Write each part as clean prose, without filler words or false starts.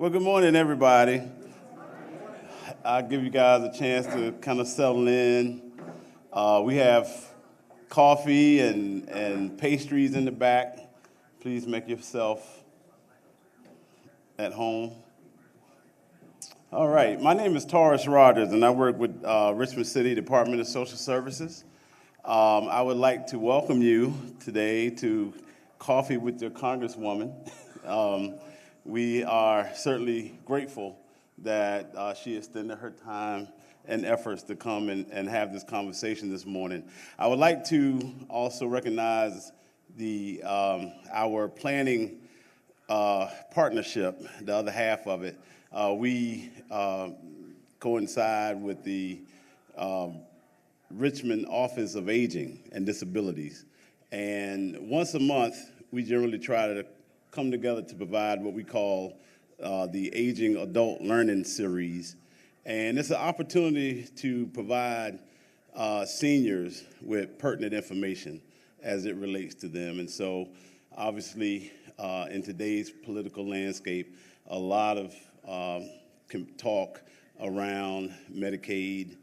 Well, good morning, everybody. I'll give you guys a chance to kind of settle in. We have coffee and pastries in the back. Please make yourself at home. All right, my name is Taurus Rogers, and I work with Richmond City Department of Social Services. I would like to welcome you today to Coffee with your Congresswoman. We are certainly grateful that she extended her time and efforts to come and have this conversation this morning. I would like to also recognize our planning partnership, the other half of it. We coincide with the Richmond Office of Aging and Disabilities. And once a month, we generally try to come together to provide what we call the Aging Adult Learning Series. And it's an opportunity to provide seniors with pertinent information as it relates to them. And so, obviously, in today's political landscape, a lot of talk around Medicaid,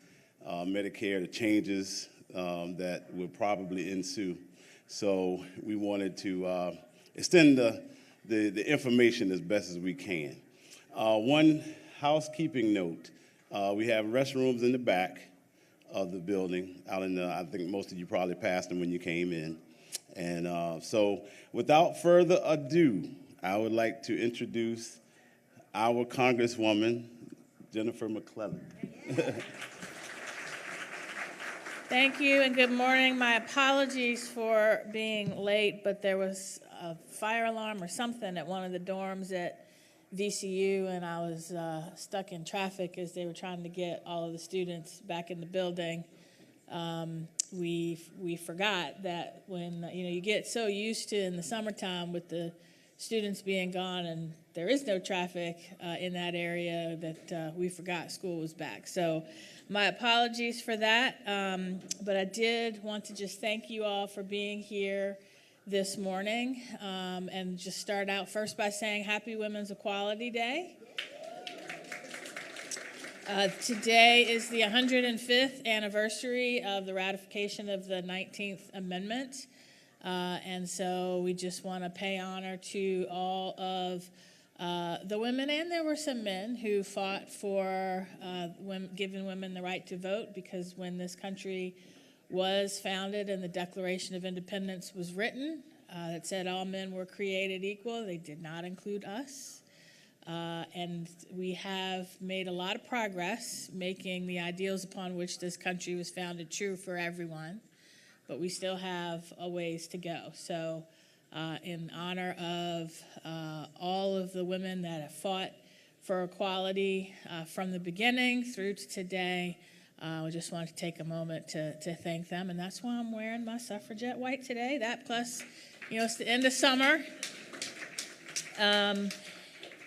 Medicare, the changes that will probably ensue. So we wanted to extend the information as best as we can. One housekeeping note, we have restrooms in the back of the building, out in I think most of you probably passed them when you came in. And so without further ado, I would like to introduce our Congresswoman, Jennifer McClellan. Thank you and good morning. My apologies for being late, but there was a fire alarm or something at one of the dorms at VCU, and I was stuck in traffic as they were trying to get all of the students back in the building. We forgot that when you get so used to in the summertime with the students being gone and there is no traffic in that area that we forgot school was back. So my apologies for that, but I did want to just thank you all for being here this morning and just start out first by saying Happy Women's Equality Day. Today is the 105th anniversary of the ratification of the 19th Amendment. And so we just want to pay honor to all of the women, and there were some men who fought for giving women the right to vote, because when this country was founded and the Declaration of Independence was written, that said all men were created equal, they did not include us. And we have made a lot of progress making the ideals upon which this country was founded true for everyone. But we still have a ways to go. So in honor of all of the women that have fought for equality from the beginning through to today, we just want to take a moment to thank them. And that's why I'm wearing my suffragette white today. That plus, it's the end of summer.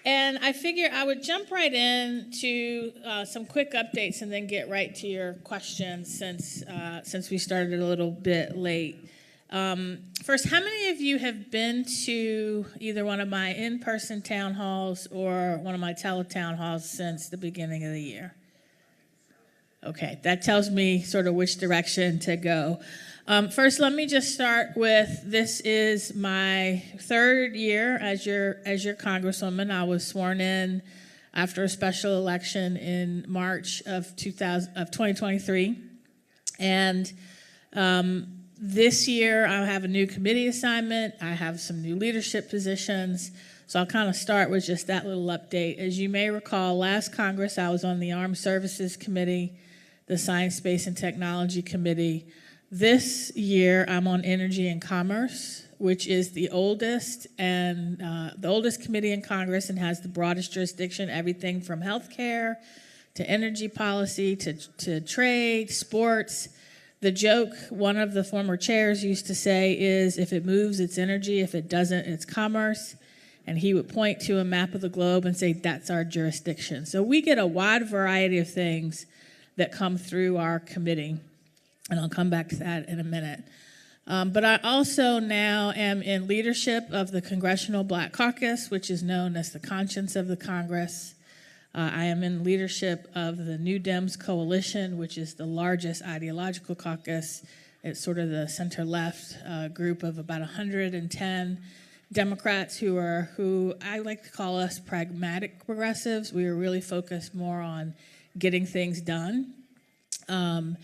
And I figure I would jump right into some quick updates and then get right to your questions since we started a little bit late. First, how many of you have been to either one of my in-person town halls or one of my teletown halls since the beginning of the year? Okay, that tells me sort of which direction to go. First, let me just start with, this is my third year as your Congresswoman. I was sworn in after a special election in March of 2023. And this year, I have a new committee assignment. I have some new leadership positions. So I'll kind of start with just that little update. As you may recall, last Congress, I was on the Armed Services Committee, the Science, Space, and Technology Committee. This year, I'm on Energy and Commerce, which is the oldest committee in Congress and has the broadest jurisdiction, everything from healthcare to energy policy to trade, sports. The joke one of the former chairs used to say is, if it moves, it's energy. If it doesn't, it's commerce. And he would point to a map of the globe and say, that's our jurisdiction. So we get a wide variety of things that come through our committee. And I'll come back to that in a minute. But I also now am in leadership of the Congressional Black Caucus, which is known as the conscience of the Congress. I am in leadership of the New Dems Coalition, which is the largest ideological caucus. It's sort of the center-left group of about 110 Democrats who I like to call us pragmatic progressives. We are really focused more on getting things done. And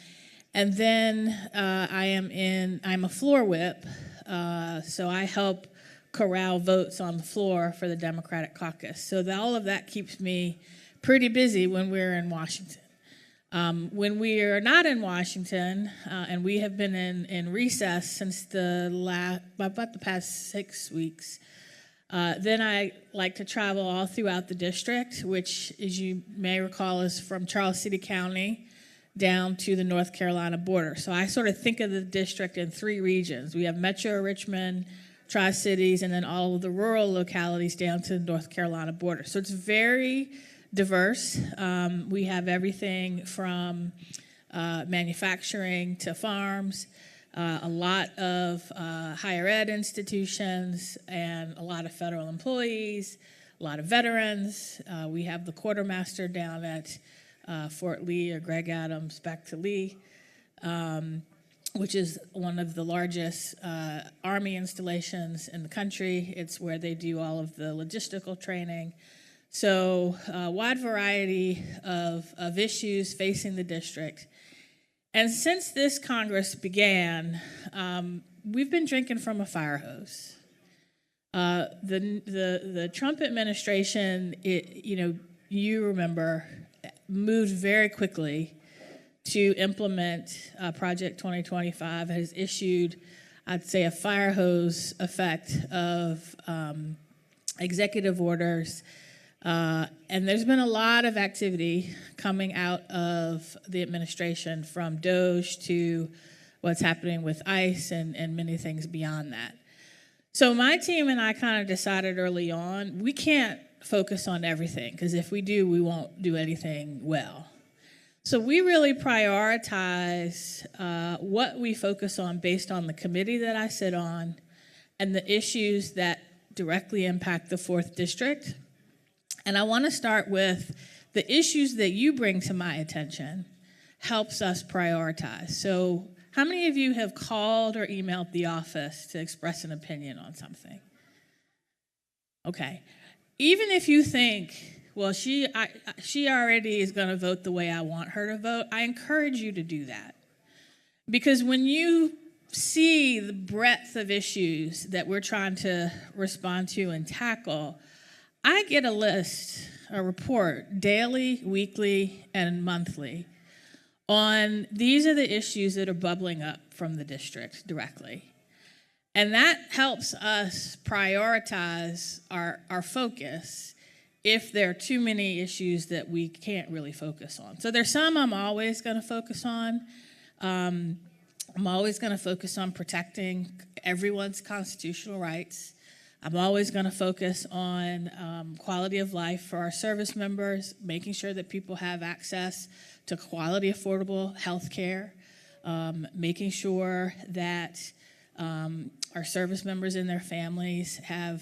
then I'm a floor whip, so I help corral votes on the floor for the Democratic caucus. So all of that keeps me pretty busy when we're in Washington. When we are not in Washington, and we have been in recess since about the past 6 weeks, then I like to travel all throughout the district, which, as you may recall, is from Charles City County down to the North Carolina border. So I sort of think of the district in 3 regions. We have Metro Richmond, Tri-Cities, and then all of the rural localities down to the North Carolina border. So it's very diverse. We have everything from manufacturing to farms, a lot of higher ed institutions, and a lot of federal employees, a lot of veterans. We have the quartermaster down at Fort Lee, or Greg Adams, back to Lee, which is one of the largest Army installations in the country. It's where they do all of the logistical training. So a wide variety of issues facing the district. And since this Congress began, we've been drinking from a fire hose. The Trump administration, you remember, moved very quickly to implement Project 2025, has issued, I'd say, a fire hose effect of executive orders. And there's been a lot of activity coming out of the administration, from DOJ to what's happening with ICE and many things beyond that. So my team and I kind of decided early on, we can't focus on everything, because if we do, we won't do anything well. So we really prioritize what we focus on based on the committee that I sit on and the issues that directly impact the 4th District. And I want to start with the issues that you bring to my attention helps us prioritize. So how many of you have called or emailed the office to express an opinion on something? Okay. Even if you think, well, she already is going to vote the way I want her to vote, I encourage you to do that. Because when you see the breadth of issues that we're trying to respond to and tackle, I get a list, a report, daily, weekly, and monthly, on these are the issues that are bubbling up from the district directly. And that helps us prioritize our focus if there are too many issues that we can't really focus on. So there's some I'm always going to focus on. I'm always going to focus on protecting everyone's constitutional rights. I'm always going to focus on quality of life for our service members, making sure that people have access to quality, affordable health care, making sure that our service members and their families have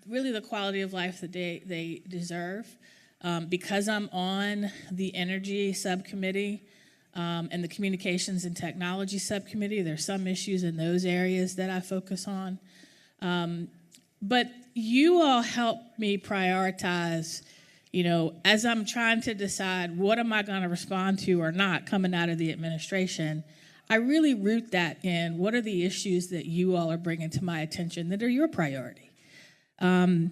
really the quality of life that they deserve. Because I'm on the Energy Subcommittee and the Communications and Technology Subcommittee, there's some issues in those areas that I focus on. But you all help me prioritize, as I'm trying to decide what am I going to respond to or not coming out of the administration, I really root that in what are the issues that you all are bringing to my attention that are your priority. And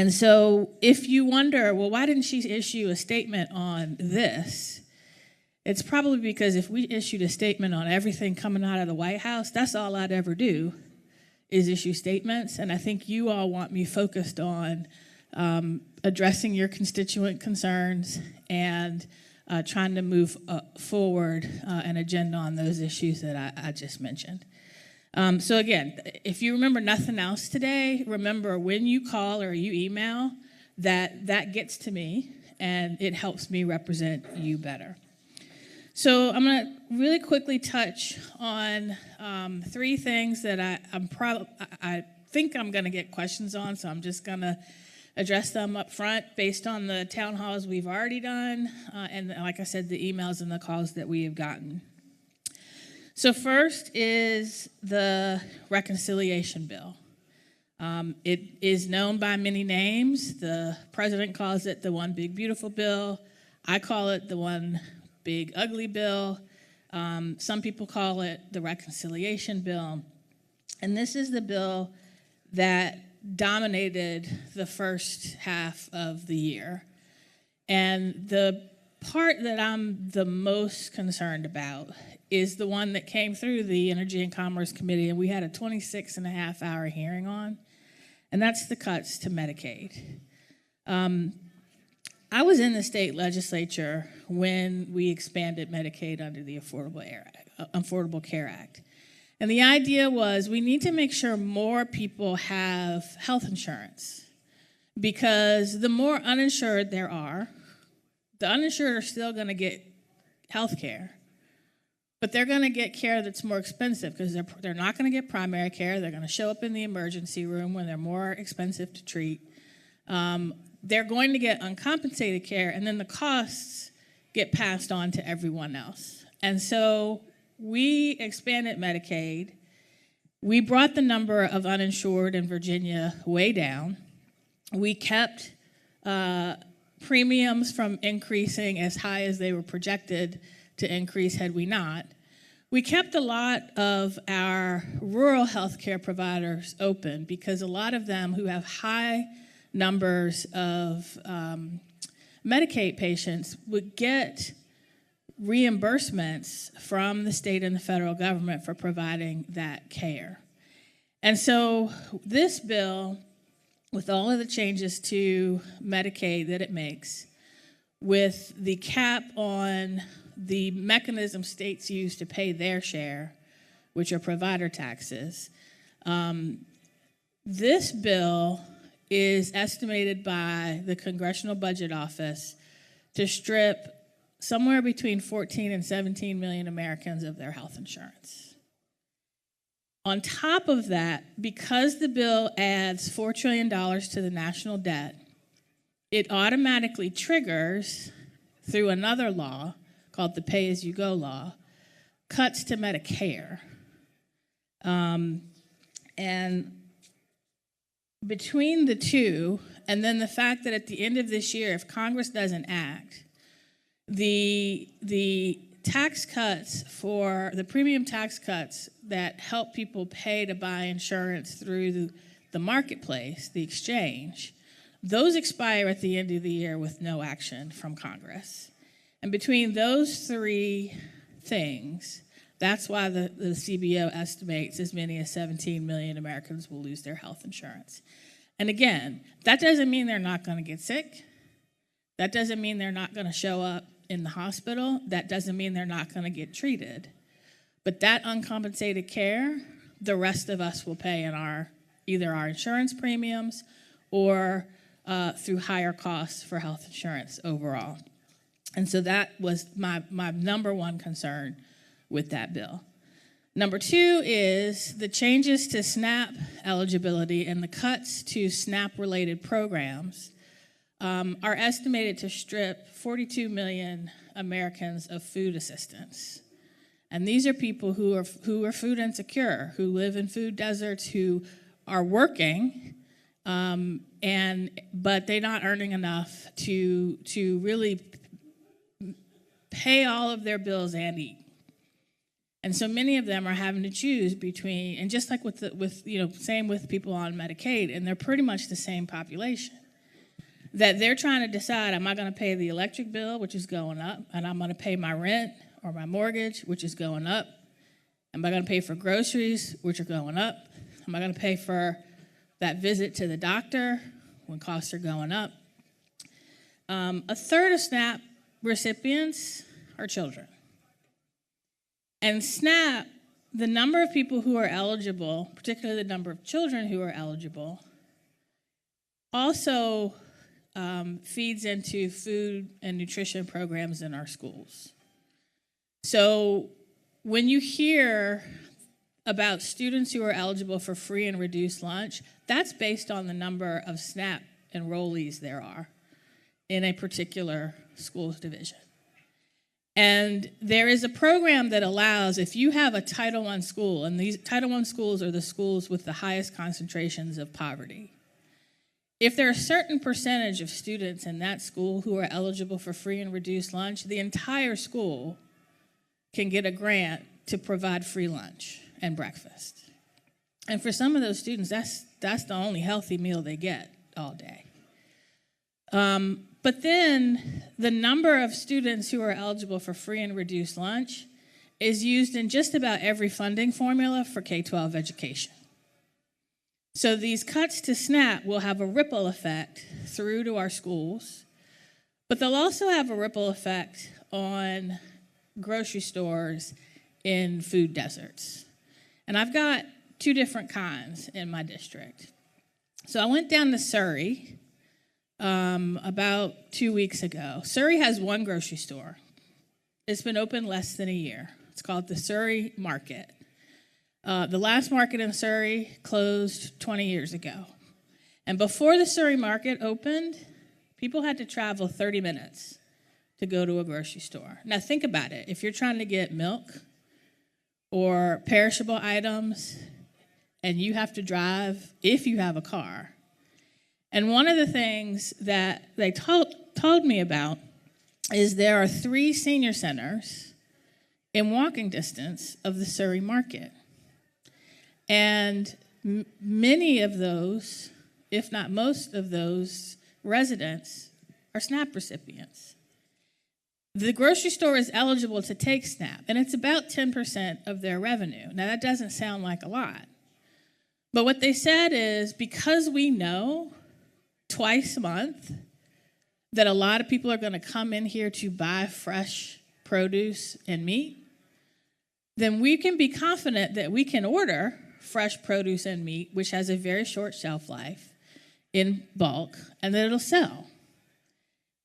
so if you wonder, well, why didn't she issue a statement on this? It's probably because if we issued a statement on everything coming out of the White House, that's all I'd ever do is issue statements. And I think you all want me focused on addressing your constituent concerns and trying to move forward an agenda on those issues that I just mentioned. So again, if you remember nothing else today, remember when you call or you email, that gets to me and it helps me represent you better. So I'm going to really quickly touch on 3 things that I think I'm going to get questions on, so I'm just going to address them up front based on the town halls we've already done, and like I said, the emails and the calls that we have gotten. So first is the reconciliation bill. It is known by many names. The president calls it the one big beautiful bill. I call it the one big ugly bill. Some people call it the reconciliation bill. And this is the bill that dominated the first half of the year. And the part that I'm the most concerned about is the one that came through the Energy and Commerce Committee, and we had a 26-and-a-half-hour hearing on, and that's the cuts to Medicaid. I was in the state legislature when we expanded Medicaid under the Affordable Care Act. And the idea was we need to make sure more people have health insurance, because the more uninsured there are, the uninsured are still going to get health care, but they're going to get care that's more expensive because they're not going to get primary care. They're going to show up in the emergency room when they're more expensive to treat. They're going to get uncompensated care, and then the costs get passed on to everyone else. And so we expanded Medicaid. We brought the number of uninsured in Virginia way down. We kept premiums from increasing as high as they were projected to increase had we not. We kept a lot of our rural health care providers open because a lot of them who have high numbers of Medicaid patients would get reimbursements from the state and the federal government for providing that care. And so this bill, with all of the changes to Medicaid that it makes, with the cap on the mechanism states use to pay their share, which are provider taxes, this bill is estimated by the Congressional Budget Office to strip somewhere between 14 and 17 million Americans of their health insurance. On top of that, because the bill adds $4 trillion to the national debt, it automatically triggers, through another law called the Pay-As-You-Go law, cuts to Medicare. And between the two, and then the fact that at the end of this year, if Congress doesn't act, the tax cuts for the premium tax cuts that help people pay to buy insurance through the marketplace, the exchange, those expire at the end of the year with no action from Congress. And between those 3 things, that's why the CBO estimates as many as 17 million Americans will lose their health insurance. And again, that doesn't mean they're not going to get sick. That doesn't mean they're not going to show up in the hospital. That doesn't mean they're not going to get treated. But that uncompensated care, the rest of us will pay in either our insurance premiums or through higher costs for health insurance overall. And so that was my number one concern with that bill. Number 2 is the changes to SNAP eligibility and the cuts to SNAP-related programs are estimated to strip 42 million Americans of food assistance. And these are people who are food insecure, who live in food deserts, who are working, but they're not earning enough to really pay all of their bills and eat. And so many of them are having to choose between, and just like same with people on Medicaid, and they're pretty much the same population, that they're trying to decide, am I going to pay the electric bill, which is going up, and I'm going to pay my rent or my mortgage, which is going up? Am I going to pay for groceries, which are going up? Am I going to pay for that visit to the doctor when costs are going up? A third of SNAP recipients are children. And SNAP, the number of people who are eligible, particularly the number of children who are eligible, also feeds into food and nutrition programs in our schools. So when you hear about students who are eligible for free and reduced lunch, that's based on the number of SNAP enrollees there are in a particular school's division. And there is a program that allows, if you have a Title I school, and these Title I schools are the schools with the highest concentrations of poverty, if there are a certain percentage of students in that school who are eligible for free and reduced lunch, the entire school can get a grant to provide free lunch and breakfast. And for some of those students, that's the only healthy meal they get all day. But then the number of students who are eligible for free and reduced lunch is used in just about every funding formula for K-12 education. So these cuts to SNAP will have a ripple effect through to our schools, but they'll also have a ripple effect on grocery stores in food deserts. And I've got two different kinds in my district. So I went down to Surrey about 2 weeks ago. Surrey has one grocery store. It's been open less than a year. It's called the Surrey Market. The last market in Surrey closed 20 years ago. And before the Surrey Market opened, people had to travel 30 minutes to go to a grocery store. Now think about it. If you're trying to get milk or perishable items and you have to drive, if you have a car. And one of the things that they told me about is there are 3 senior centers in walking distance of the Surrey Market. And many of those, if not most of those residents, are SNAP recipients. The grocery store is eligible to take SNAP, and it's about 10% of their revenue. Now, that doesn't sound like a lot. But what they said is because we know twice a month that a lot of people are going to come in here to buy fresh produce and meat, then we can be confident that we can order fresh produce and meat, which has a very short shelf life, in bulk, and that it'll sell.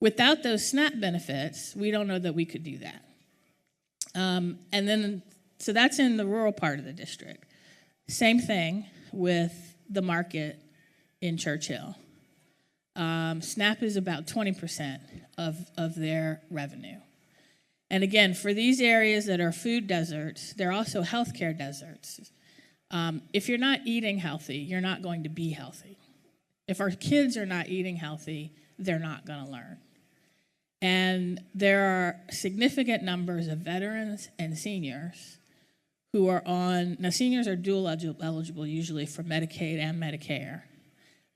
Without those SNAP benefits, we don't know that we could do that. So that's in the rural part of the district. Same thing with the market in Churchill. SNAP is about 20% of their revenue. And again, for these areas that are food deserts, they're also healthcare deserts. If you're not eating healthy, you're not going to be healthy. If our kids are not eating healthy, they're not going to learn. And there are significant numbers of veterans and seniors who are on, now seniors are dual eligible usually for Medicaid and Medicare.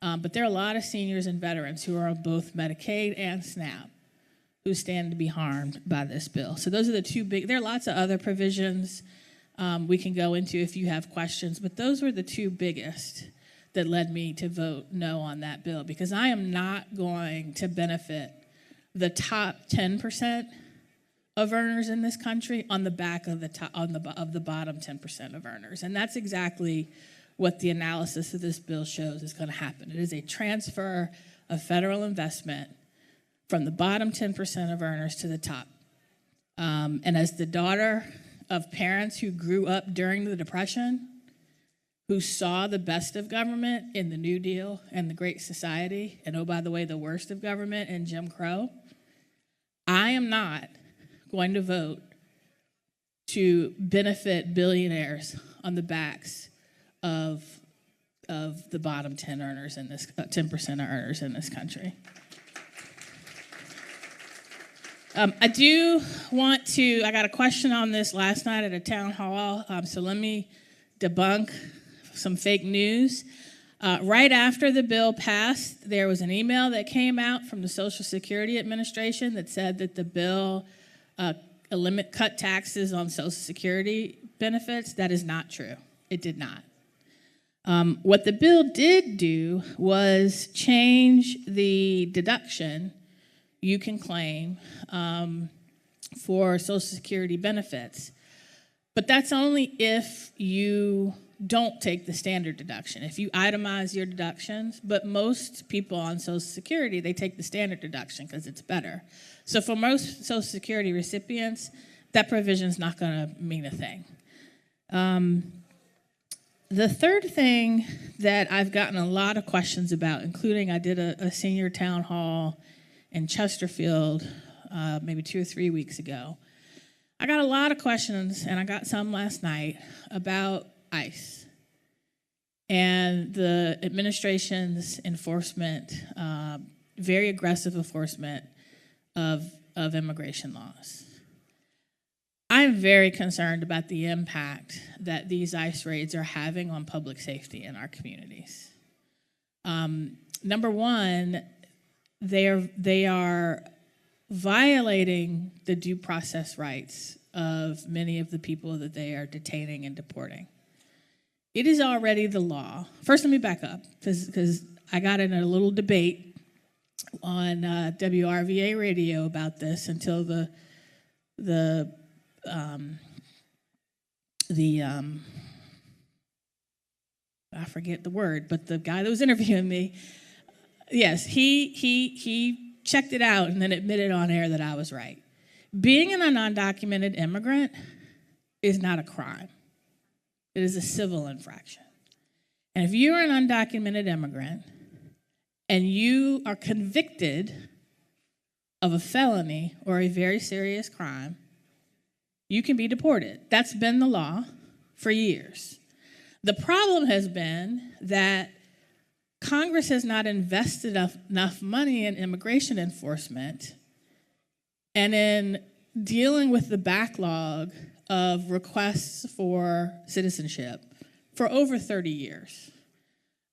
But there are a lot of seniors and veterans who are on both Medicaid and SNAP who stand to be harmed by this bill. So those are the two big, there are lots of other provisions we can go into if you have questions, but those were the two biggest that led me to vote no on that bill, because I am not going to benefit the top 10% of earners in this country on the back of the bottom 10% of earners. And that's exactly what the analysis of this bill shows is going to happen. It is a transfer of federal investment from the bottom 10% of earners to the top. And as the daughter of parents who grew up during the Depression, who saw the best of government in the New Deal and the Great Society, and oh, by the way, the worst of government in Jim Crow, I am not going to vote to benefit billionaires on the backs of the bottom 10 earners in this 10% of earners in this country. I do want to, I got a question on this last night at a town hall, so let me debunk some fake news. Right after the bill passed, there was an email that came out from the Social Security Administration that said that the bill cut taxes on Social Security benefits. That is not true. It did not. What the bill did do was change the deduction you can claim for Social Security benefits. But that's only if you don't take the standard deduction, if you itemize your deductions. But most people on Social Security, they take the standard deduction because it's better. So for most Social Security recipients, that provision's not going to mean a thing. The third thing that I've gotten a lot of questions about, including I did a senior town hall in Chesterfield maybe 2 or 3 weeks ago. I got a lot of questions, and I got some last night, about ICE and the administration's enforcement, very aggressive enforcement of immigration laws. I'm very concerned about the impact that these ICE raids are having on public safety in our communities. Number one, they are violating the due process rights of many of the people that they are detaining and deporting. It is already the law. First, let me back up, because I got in a little debate on WRVA radio about this until I forget the word, but the guy that was interviewing me, yes, he checked it out and then admitted on air that I was right. Being an undocumented immigrant is not a crime. It is a civil infraction. And if you're an undocumented immigrant and you are convicted of a felony or a very serious crime, you can be deported. That's been the law for years. The problem has been that Congress has not invested enough money in immigration enforcement and in dealing with the backlog of requests for citizenship for over 30 years.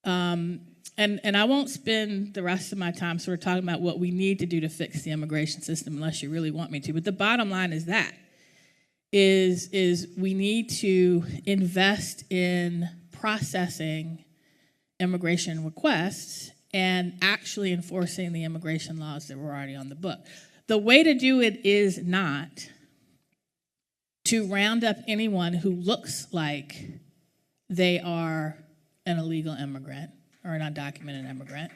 And I won't spend the rest of my time sort of talking about what we need to do to fix the immigration system unless you really want me to. But the bottom line is we need to invest in processing immigration requests and actually enforcing the immigration laws that were already on the book. The way to do it is not to round up anyone who looks like they are an illegal immigrant or an undocumented immigrant,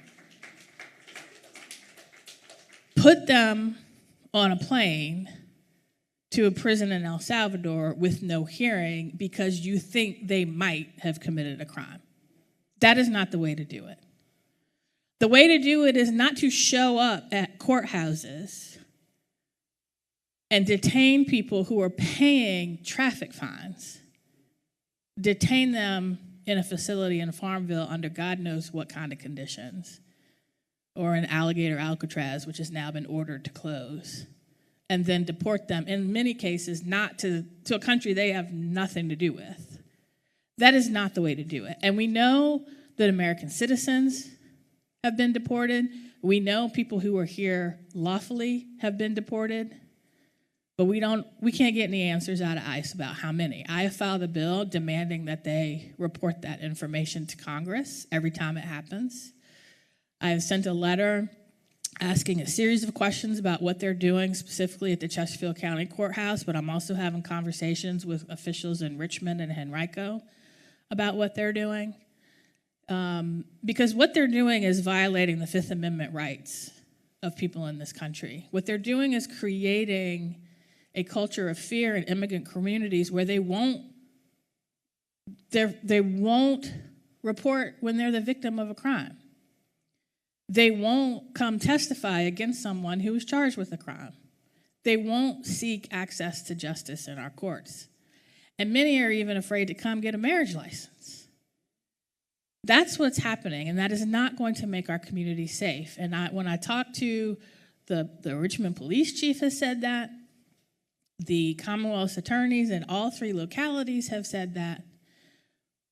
put them on a plane to a prison in El Salvador with no hearing because you think they might have committed a crime. That is not the way to do it. The way to do it is not to show up at courthouses and detain people who are paying traffic fines, detain them in a facility in Farmville under God knows what kind of conditions, or in Alligator Alcatraz, which has now been ordered to close, and then deport them, in many cases, not to a country they have nothing to do with. That is not the way to do it. And we know that American citizens have been deported. We know people who are here lawfully have been deported. But we can't get any answers out of ICE about how many. I have filed a bill demanding that they report that information to Congress every time it happens. I have sent a letter asking a series of questions about what they're doing specifically at the Chesterfield County Courthouse, but I'm also having conversations with officials in Richmond and Henrico about what they're doing. Because what they're doing is violating the Fifth Amendment rights of people in this country. What they're doing is creating a culture of fear in immigrant communities where they won't report when they're the victim of a crime. They won't come testify against someone who is charged with a crime. They won't seek access to justice in our courts. And many are even afraid to come get a marriage license. That's what's happening, and that is not going to make our community safe. And when I talk to the Richmond police chief has said that, the Commonwealth's attorneys in all 3 localities have said that.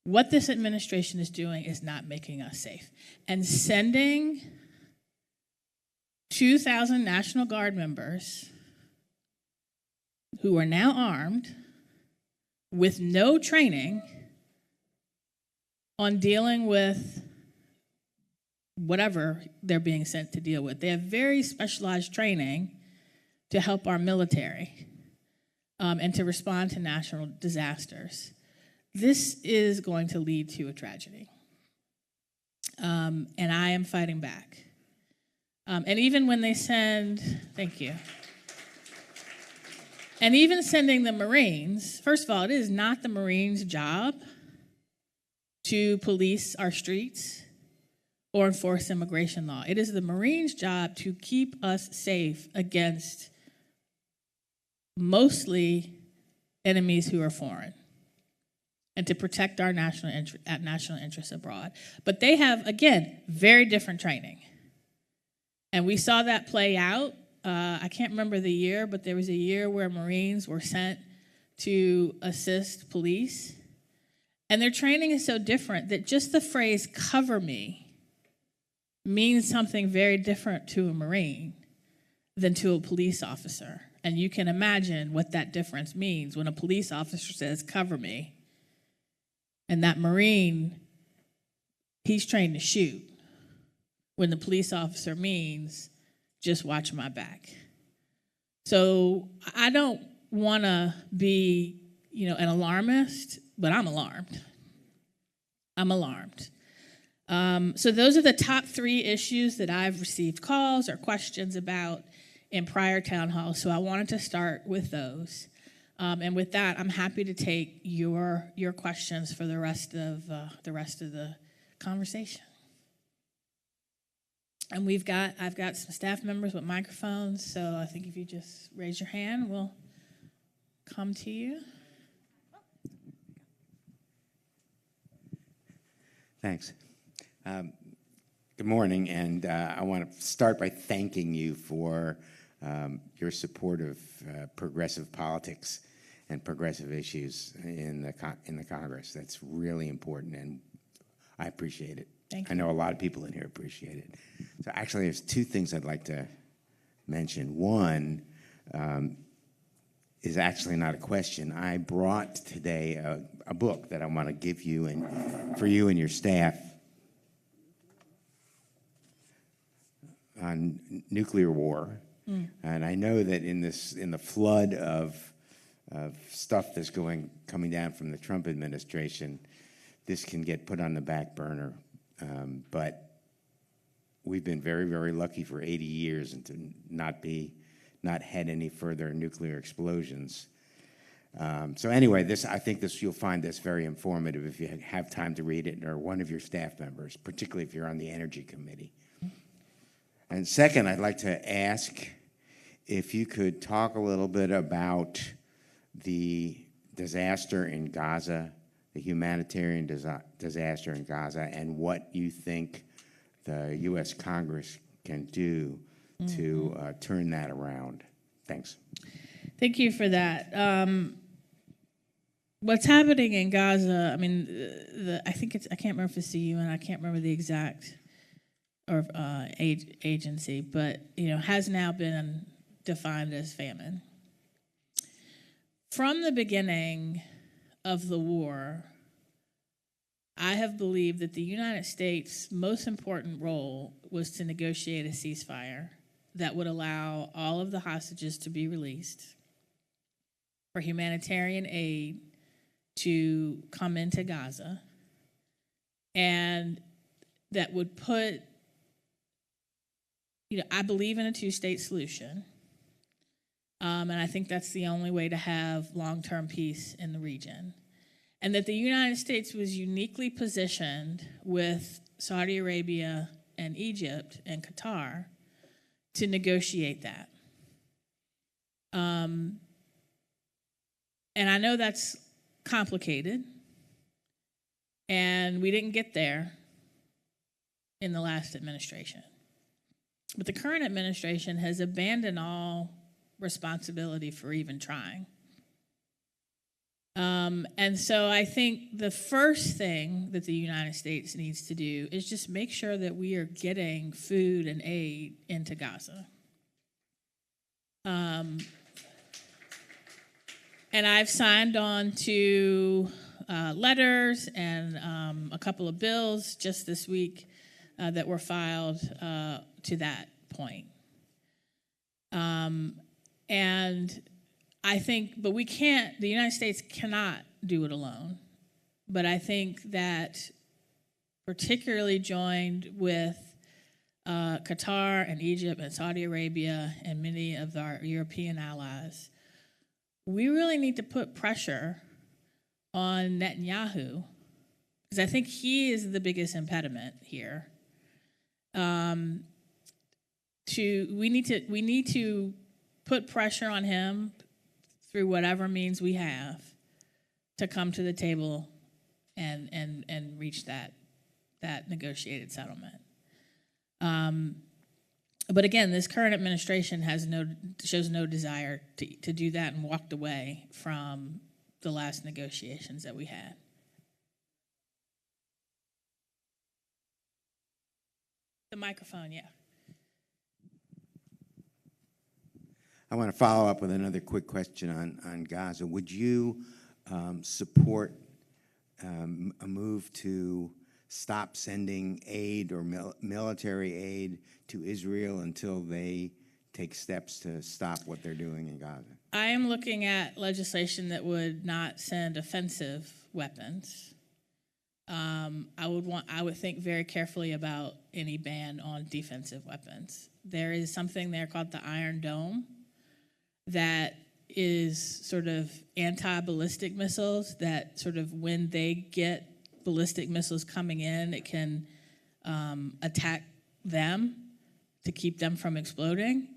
What this administration is doing is not making us safe. And sending 2,000 National Guard members who are now armed with no training on dealing with whatever they're being sent to deal with. They have very specialized training to help our military and to respond to national disasters. This is going to lead to a tragedy. And I am fighting back. And even when they send, thank you. And even sending the Marines, first of all, it is not the Marines' job to police our streets or enforce immigration law. It is the Marines' job to keep us safe against mostly enemies who are foreign and to protect our national interests abroad. But they have, again, very different training. And we saw that play out. I can't remember the year, but there was a year where Marines were sent to assist police. And their training is so different that just the phrase "cover me" means something very different to a Marine than to a police officer. And you can imagine what that difference means when a police officer says "cover me," and that Marine, he's trained to shoot, when the police officer means just watch my back. So I don't want to be, an alarmist, but I'm alarmed. I'm alarmed. So those are the top 3 issues that I've received calls or questions about in prior town halls. So I wanted to start with those. And with that, I'm happy to take your questions for the rest of the conversation. And I've got some staff members with microphones, so I think if you just raise your hand, we'll come to you. Thanks. Good morning, and I want to start by thanking you for your support of progressive politics and progressive issues in the Congress. That's really important, and I appreciate it. Thank you. I know a lot of people in here appreciate it. So actually, there's 2 things I'd like to mention. One is actually not a question. I brought today a book that I want to give you and for you and your staff on nuclear war. And I know that in the flood of stuff that's coming down from the Trump administration, this can get put on the back burner. But we've been very, very lucky for 80 years and to not had any further nuclear explosions. So anyway, I think you'll find this very informative if you have time to read it, or one of your staff members, particularly if you're on the Energy Committee. And second, I'd like to ask if you could talk a little bit about the disaster in Gaza, the humanitarian disaster in Gaza, and what you think the U.S. Congress can do to turn that around. Thanks. Thank you for that. What's happening in Gaza, I mean, I can't remember if it's the UN, I can't remember the exact agency, but, has now been defined as famine. From the beginning of the war, I have believed that the United States' most important role was to negotiate a ceasefire that would allow all of the hostages to be released, for humanitarian aid to come into Gaza, and that would put, I believe in a 2-state solution, and I think that's the only way to have long-term peace in the region. And that the United States was uniquely positioned with Saudi Arabia and Egypt and Qatar to negotiate that. And I know that's complicated, and we didn't get there in the last administration. But the current administration has abandoned all responsibility for even trying. And so I think the first thing that the United States needs to do is just make sure that we are getting food and aid into Gaza. And I've signed on to letters and a couple of bills just this week that were filed to that point. And I think, but we can't, the United States cannot do it alone. But I think that particularly joined with Qatar and Egypt and Saudi Arabia and many of our European allies, we really need to put pressure on Netanyahu, because I think he is the biggest impediment here. We need to put pressure on him through whatever means we have to come to the table and reach that negotiated settlement. But again, this current administration shows no desire to do that, and walked away from the last negotiations that we had. The microphone, yeah. I want to follow up with another quick question on Gaza. Would you support a move to stop sending aid or military aid to Israel until they take steps to stop what they're doing in Gaza? I am looking at legislation that would not send offensive weapons. I would think very carefully about any ban on defensive weapons. There is something there called the Iron Dome that is sort of anti-ballistic missiles that sort of, when they get ballistic missiles coming in, it can attack them to keep them from exploding.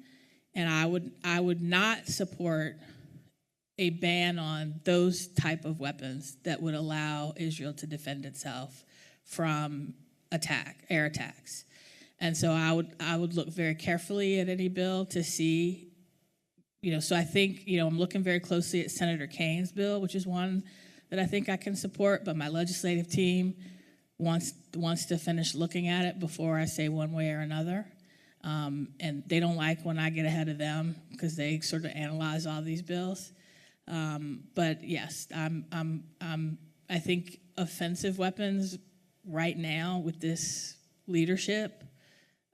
And I would not support a ban on those type of weapons that would allow Israel to defend itself from air attacks. And so I would look very carefully at any bill to see, so I think, I'm looking very closely at Senator Kane's bill, which is one that I think I can support, but my legislative team wants to finish looking at it before I say one way or another. And they don't like when I get ahead of them because they sort of analyze all these bills. But yes, I think offensive weapons right now with this leadership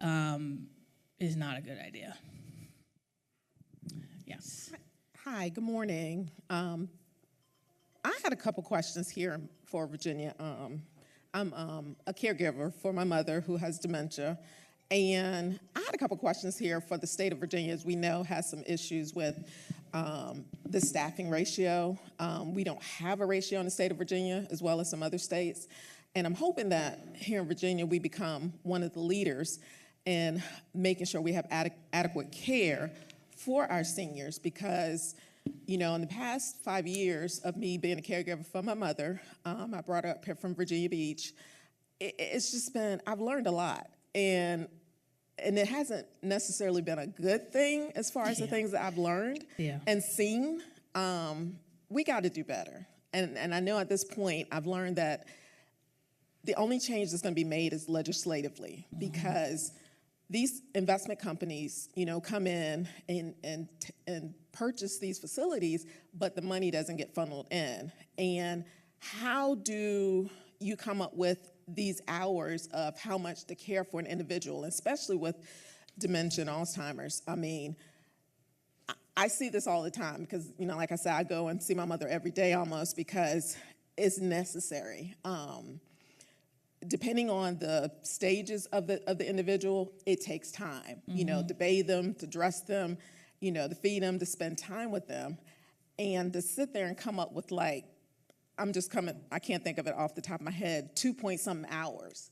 is not a good idea. Yes. Hi, good morning. I had a couple questions here for Virginia. I'm a caregiver for my mother who has dementia, and I had a couple questions here for the state of Virginia, as we know has some issues with the staffing ratio. We don't have a ratio in the state of Virginia, as well as some other states, and I'm hoping that here in Virginia we become one of the leaders in making sure we have adequate care for our seniors, because in the past 5 years of me being a caregiver for my mother, I brought her up here from Virginia Beach. It's just been, I've learned a lot, and it hasn't necessarily been a good thing as far as the things that I've learned and seen. We got to do better, and I know at this point I've learned that the only change that's going to be made is legislatively, because these investment companies, come in and purchase these facilities, but the money doesn't get funneled in. And how do you come up with these hours of how much to care for an individual, especially with dementia and Alzheimer's? I mean, I see this all the time because, like I said, I go and see my mother every day almost because it's necessary. Depending on the stages of the individual, it takes time, to bathe them, to dress them, to feed them, to spend time with them. And to sit there and come up with I can't think of it off the top of my head, 2-point-something hours.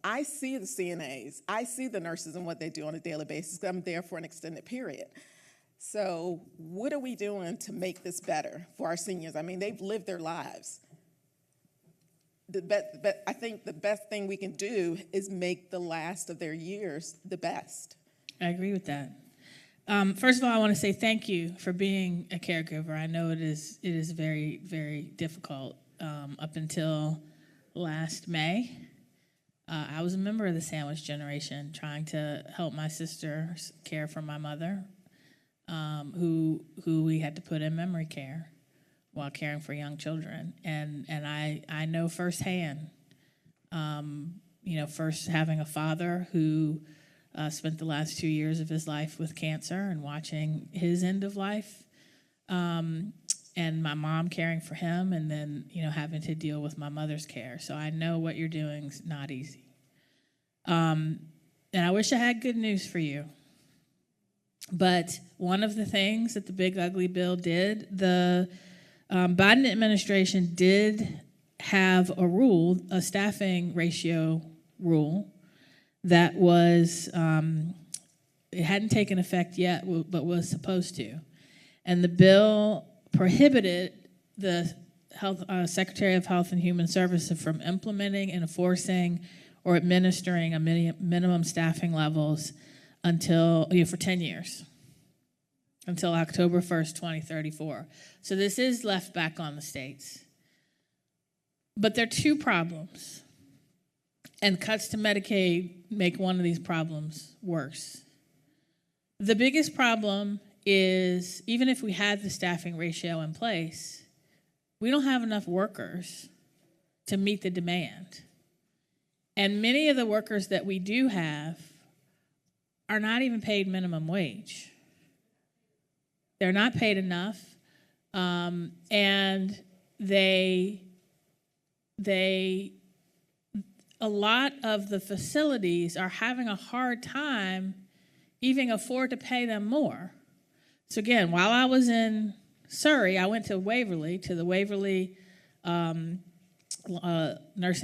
I see the CNAs, I see the nurses and what they do on a daily basis, because I'm there for an extended period. So what are we doing to make this better for our seniors? I mean, they've lived their lives. I think the best thing we can do is make the last of their years the best. I agree with that. First of all, I want to say thank you for being a caregiver. I know it is very, very difficult. Up until last May, I was a member of the sandwich generation, trying to help my sister care for my mother, who we had to put in memory care while caring for young children. And I know firsthand, first having a father who spent the last 2 years of his life with cancer and watching his end of life, and my mom caring for him, and then, having to deal with my mother's care. So I know what you're doing is not easy. And I wish I had good news for you. But one of the things that the big ugly bill did, the Biden administration did have a rule, a staffing ratio rule, that was, it hadn't taken effect yet, but was supposed to. And the bill prohibited the Secretary of Health and Human Services from implementing and enforcing or administering a minimum staffing levels until, for 10 years, until October 1st, 2034. So this is left back on the states. But there are two problems, and cuts to Medicaid make one of these problems worse. The biggest problem is, even if we had the staffing ratio in place, we don't have enough workers to meet the demand. And many of the workers that we do have are not even paid minimum wage. They're not paid enough, and a lot of the facilities are having a hard time even afford to pay them more. So again, while I was in Surrey, I went to Waverly, to the Waverly nursing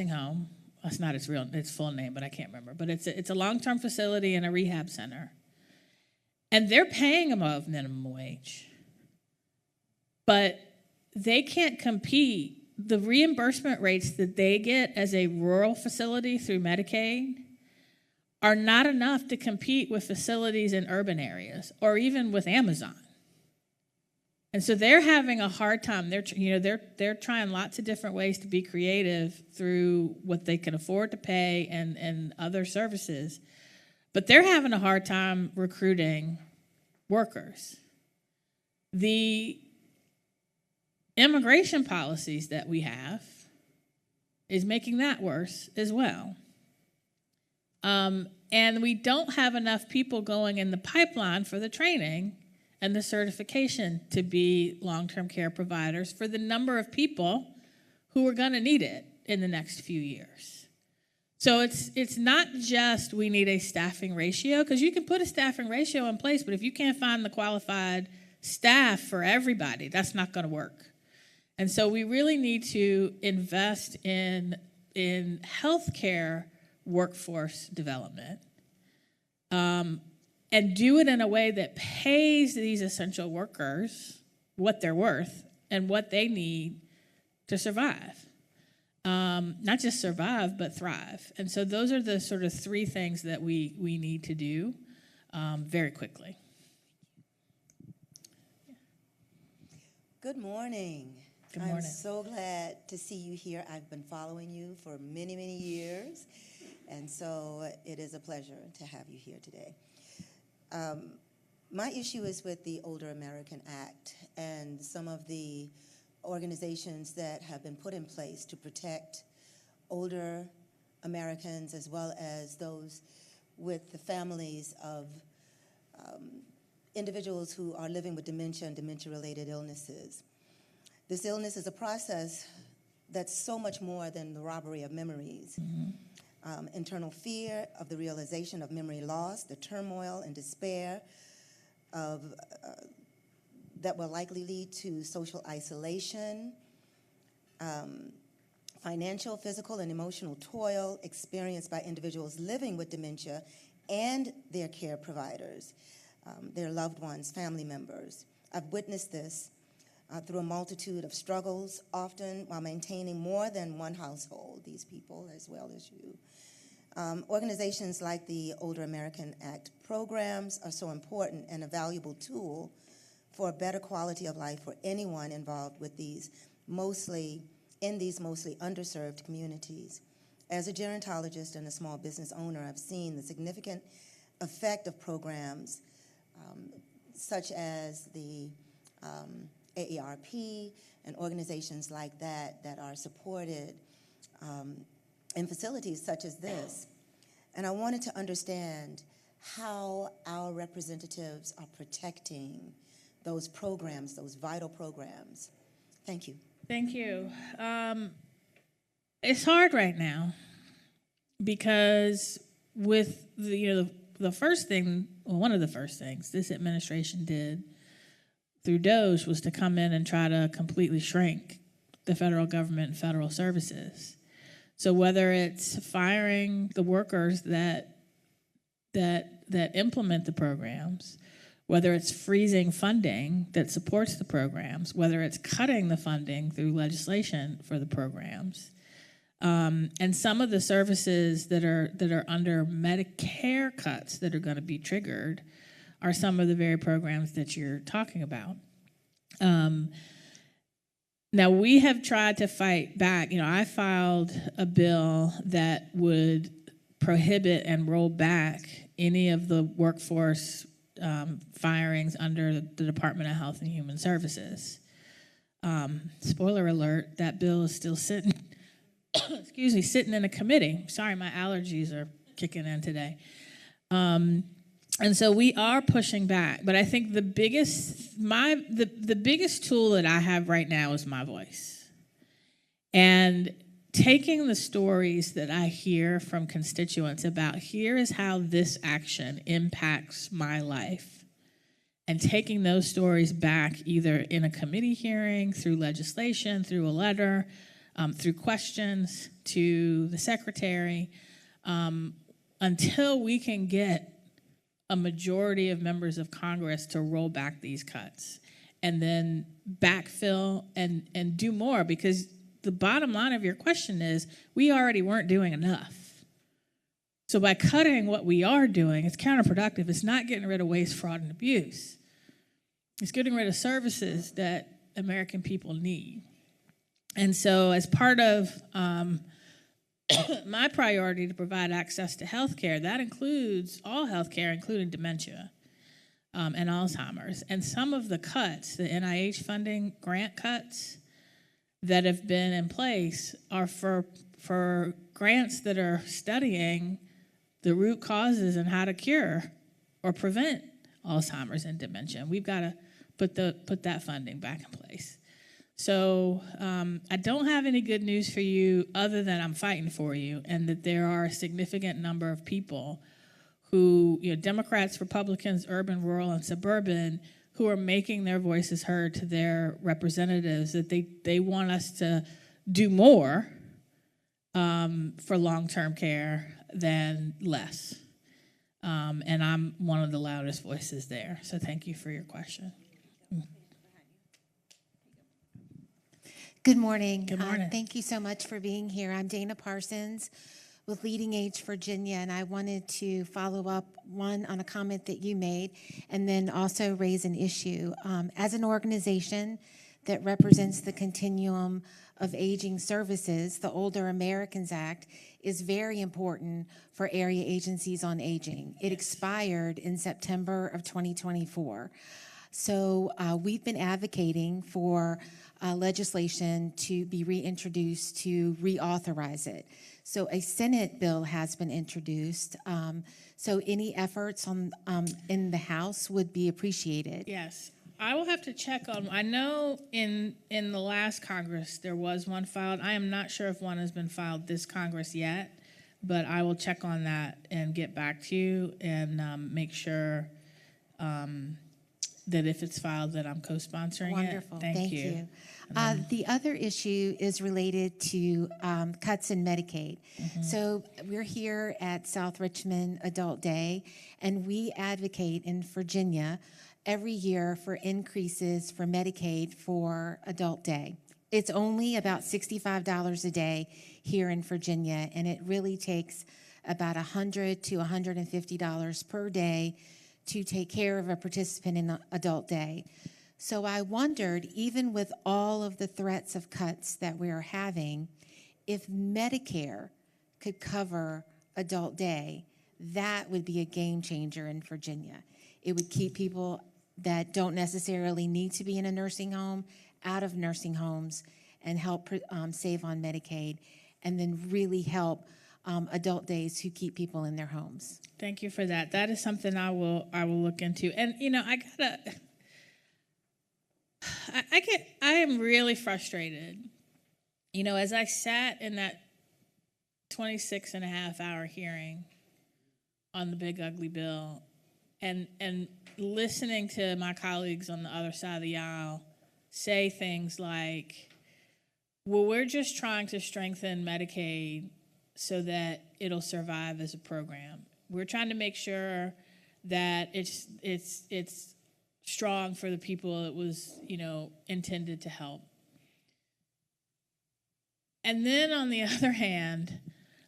home. That's not its full name, but I can't remember. But it's a long-term facility and a rehab center. And they're paying above minimum wage. But they can't compete. The reimbursement rates that they get as a rural facility through Medicaid are not enough to compete with facilities in urban areas or even with Amazon. And so they're having a hard time. They're trying lots of different ways to be creative through what they can afford to pay and other services. But they're having a hard time recruiting workers. The immigration policies that we have is making that worse as well. And we don't have enough people going in the pipeline for the training and the certification to be long-term care providers for the number of people who are going to need it in the next few years. So it's not just we need a staffing ratio, because you can put a staffing ratio in place, but if you can't find the qualified staff for everybody, that's not going to work. And so we really need to invest in healthcare workforce development, and do it in a way that pays these essential workers what they're worth and what they need to survive. Not just survive, but thrive. And so those are the sort of three things that we need to do very quickly. Good morning. Good morning. I'm so glad to see you here. I've been following you for many, many years, and so it is a pleasure to have you here today. My issue is with the Older American Act and some of the organizations that have been put in place to protect older Americans as well as those with the families of individuals who are living with dementia and dementia-related illnesses. This illness is a process that's so much more than the robbery of memories. Internal fear of the realization of memory loss, the turmoil and despair that will likely lead to social isolation, financial, physical, and emotional toil experienced by individuals living with dementia and their care providers, their loved ones, family members. I've witnessed this through a multitude of struggles, often while maintaining more than one household, these people as well as you. Organizations like the Older American Act programs are so important and a valuable tool for a better quality of life for anyone involved with these mostly underserved communities. As a gerontologist and a small business owner, I've seen the significant effect of programs such as the AARP and organizations like that that are supported in facilities such as this. And I wanted to understand how our representatives are protecting those programs, those vital programs. Thank you. Thank you. It's hard right now because with the one of the first things this administration did through DOGE was to come in and try to completely shrink the federal government and federal services. So whether it's firing the workers that implement the programs, whether it's freezing funding that supports the programs, whether it's cutting the funding through legislation for the programs, and some of the services that are under Medicare cuts that are going to be triggered are some of the very programs that you're talking about. Now, we have tried to fight back. I filed a bill that would prohibit and roll back any of the workforce firings under the Department of Health and Human Services. Spoiler alert, that bill is still sitting, sitting in a committee. Sorry, my allergies are kicking in today. And so we are pushing back, but I think the biggest tool that I have right now is my voice. And taking the stories that I hear from constituents about here is how this action impacts my life, and taking those stories back either in a committee hearing, through legislation, through a letter, through questions to the secretary, until we can get a majority of members of Congress to roll back these cuts and then backfill and do more, because the bottom line of your question is we already weren't doing enough. So by cutting what we are doing, it's counterproductive. It's not getting rid of waste, fraud, and abuse. It's getting rid of services that American people need. And so as part of my priority to provide access to health care, that includes all health care, including dementia and Alzheimer's. And some of the cuts, the NIH funding grant cuts that have been in place, are for grants that are studying the root causes and how to cure or prevent Alzheimer's and dementia. We've got to put that funding back in place. So I don't have any good news for you other than I'm fighting for you, and that there are a significant number of people who, Democrats, Republicans, urban, rural, and suburban, who are making their voices heard to their representatives, that they want us to do more for long-term care than less. And I'm one of the loudest voices there. So thank you for your question. Good morning. Good morning. Thank you so much for being here. I'm Dana Parsons with Leading Age Virginia, and I wanted to follow up, one, on a comment that you made, and then also raise an issue. As an organization that represents the continuum of aging services, the Older Americans Act is very important for area agencies on aging. It expired in September of 2024. So we've been advocating for legislation to be reintroduced to reauthorize it. So a Senate bill has been introduced. So any efforts in the House would be appreciated. Yes. I will have to check on, I know in the last Congress there was one filed. I am not sure if one has been filed this Congress yet, but I will check on that and get back to you and make sure that if it's filed that I'm co-sponsoring Wonderful. it. Thank you. The other issue is related to cuts in Medicaid. Mm-hmm. So we're here at South Richmond Adult Day, and we advocate in Virginia every year for increases for Medicaid for Adult Day. It's only about $65 a day here in Virginia, and it really takes about $100 to $150 per day to take care of a participant in Adult Day. So I wondered, even with all of the threats of cuts that we are having, if Medicare could cover Adult Day, that would be a game changer in Virginia. It would keep people that don't necessarily need to be in a nursing home out of nursing homes and help save on Medicaid, and then really help adult days who keep people in their homes. Thank you for that. That is something I will look into. And I am really frustrated. As I sat in that 26 and a half hour hearing on the big ugly bill, and listening to my colleagues on the other side of the aisle say things like, well, we're just trying to strengthen Medicaid so that it'll survive as a program. We're trying to make sure that it's strong for the people it was, intended to help. And then on the other hand,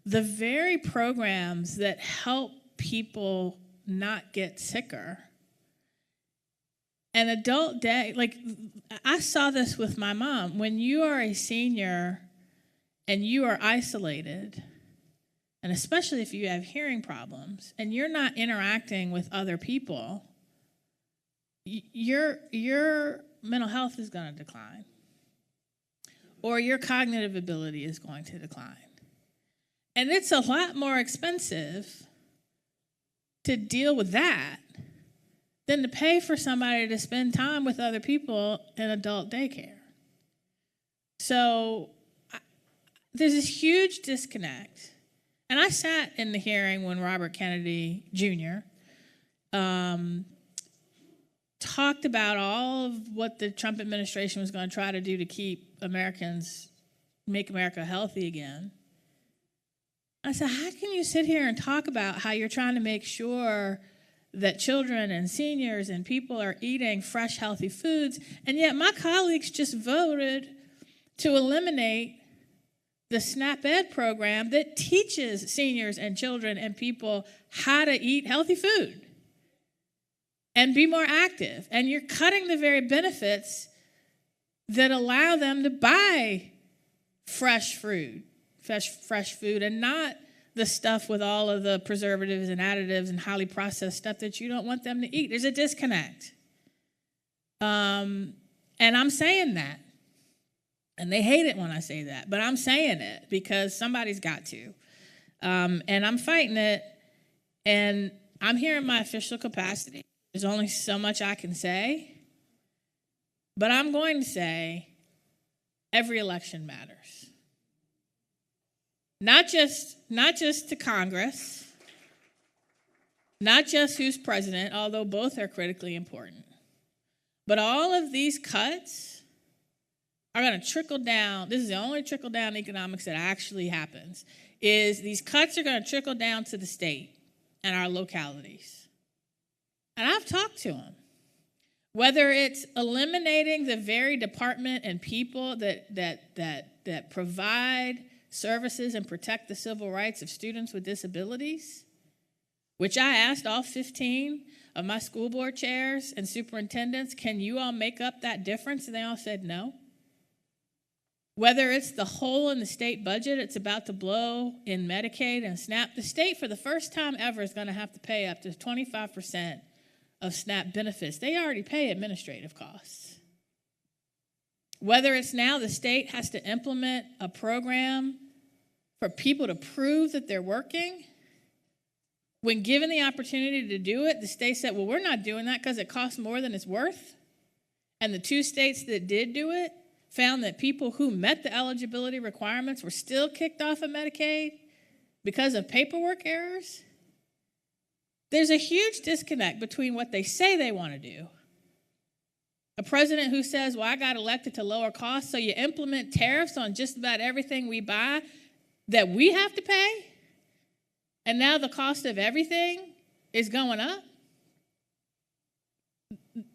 the very programs that help people not get sicker. An adult day, like I saw this with my mom. When you are a senior and you are isolated, and especially if you have hearing problems and you're not interacting with other people, your mental health is going to decline, or your cognitive ability is going to decline. And it's a lot more expensive to deal with that than to pay for somebody to spend time with other people in adult daycare. So there's this huge disconnect. And I sat in the hearing when Robert Kennedy Jr. Talked about all of what the Trump administration was going to try to do to make America healthy again. I said, how can you sit here and talk about how you're trying to make sure that children and seniors and people are eating fresh, healthy foods, and yet my colleagues just voted to eliminate the SNAP Ed program that teaches seniors and children and people how to eat healthy food and be more active. And you're cutting the very benefits that allow them to buy fresh food, and not the stuff with all of the preservatives and additives and highly processed stuff that you don't want them to eat. There's a disconnect. And I'm saying that. And they hate it when I say that, but I'm saying it because somebody's got to. And I'm fighting it, and I'm here in my official capacity. There's only so much I can say, but I'm going to say every election matters. Not just to Congress, not just who's president, although both are critically important, but all of these cuts are going to trickle down. This is the only trickle down economics that actually happens, is these cuts are going to trickle down to the state and our localities. And I've talked to them. Whether it's eliminating the very department and people that provide services and protect the civil rights of students with disabilities, which I asked all 15 of my school board chairs and superintendents, can you all make up that difference? And they all said no. Whether it's the hole in the state budget it's about to blow in Medicaid and SNAP, the state for the first time ever is going to have to pay up to 25% of SNAP benefits. They already pay administrative costs. Whether it's now the state has to implement a program for people to prove that they're working, when given the opportunity to do it, the state said, well, we're not doing that because it costs more than it's worth. And the 2 states that did do it found that people who met the eligibility requirements were still kicked off of Medicaid because of paperwork errors. There's a huge disconnect between what they say they want to do. A president who says, well, I got elected to lower costs, so you implement tariffs on just about everything we buy that we have to pay, and now the cost of everything is going up.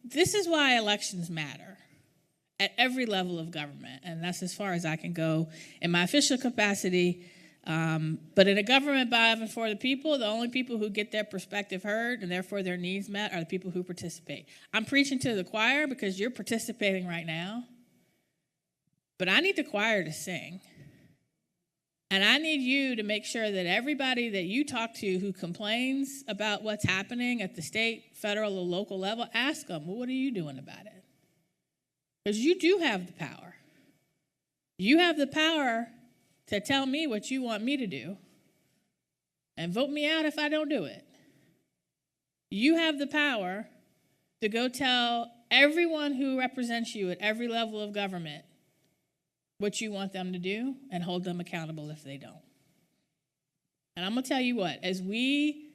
This is why elections matter at every level of government, and that's as far as I can go in my official capacity. But in a government by and for the people, the only people who get their perspective heard and therefore their needs met are the people who participate. I'm preaching to the choir because you're participating right now, but I need the choir to sing. And I need you to make sure that everybody that you talk to who complains about what's happening at the state, federal, or local level, ask them, well, what are you doing about it? Because you do have the power. You have the power to tell me what you want me to do and vote me out if I don't do it. You have the power to go tell everyone who represents you at every level of government what you want them to do and hold them accountable if they don't. And I'm going to tell you what, as we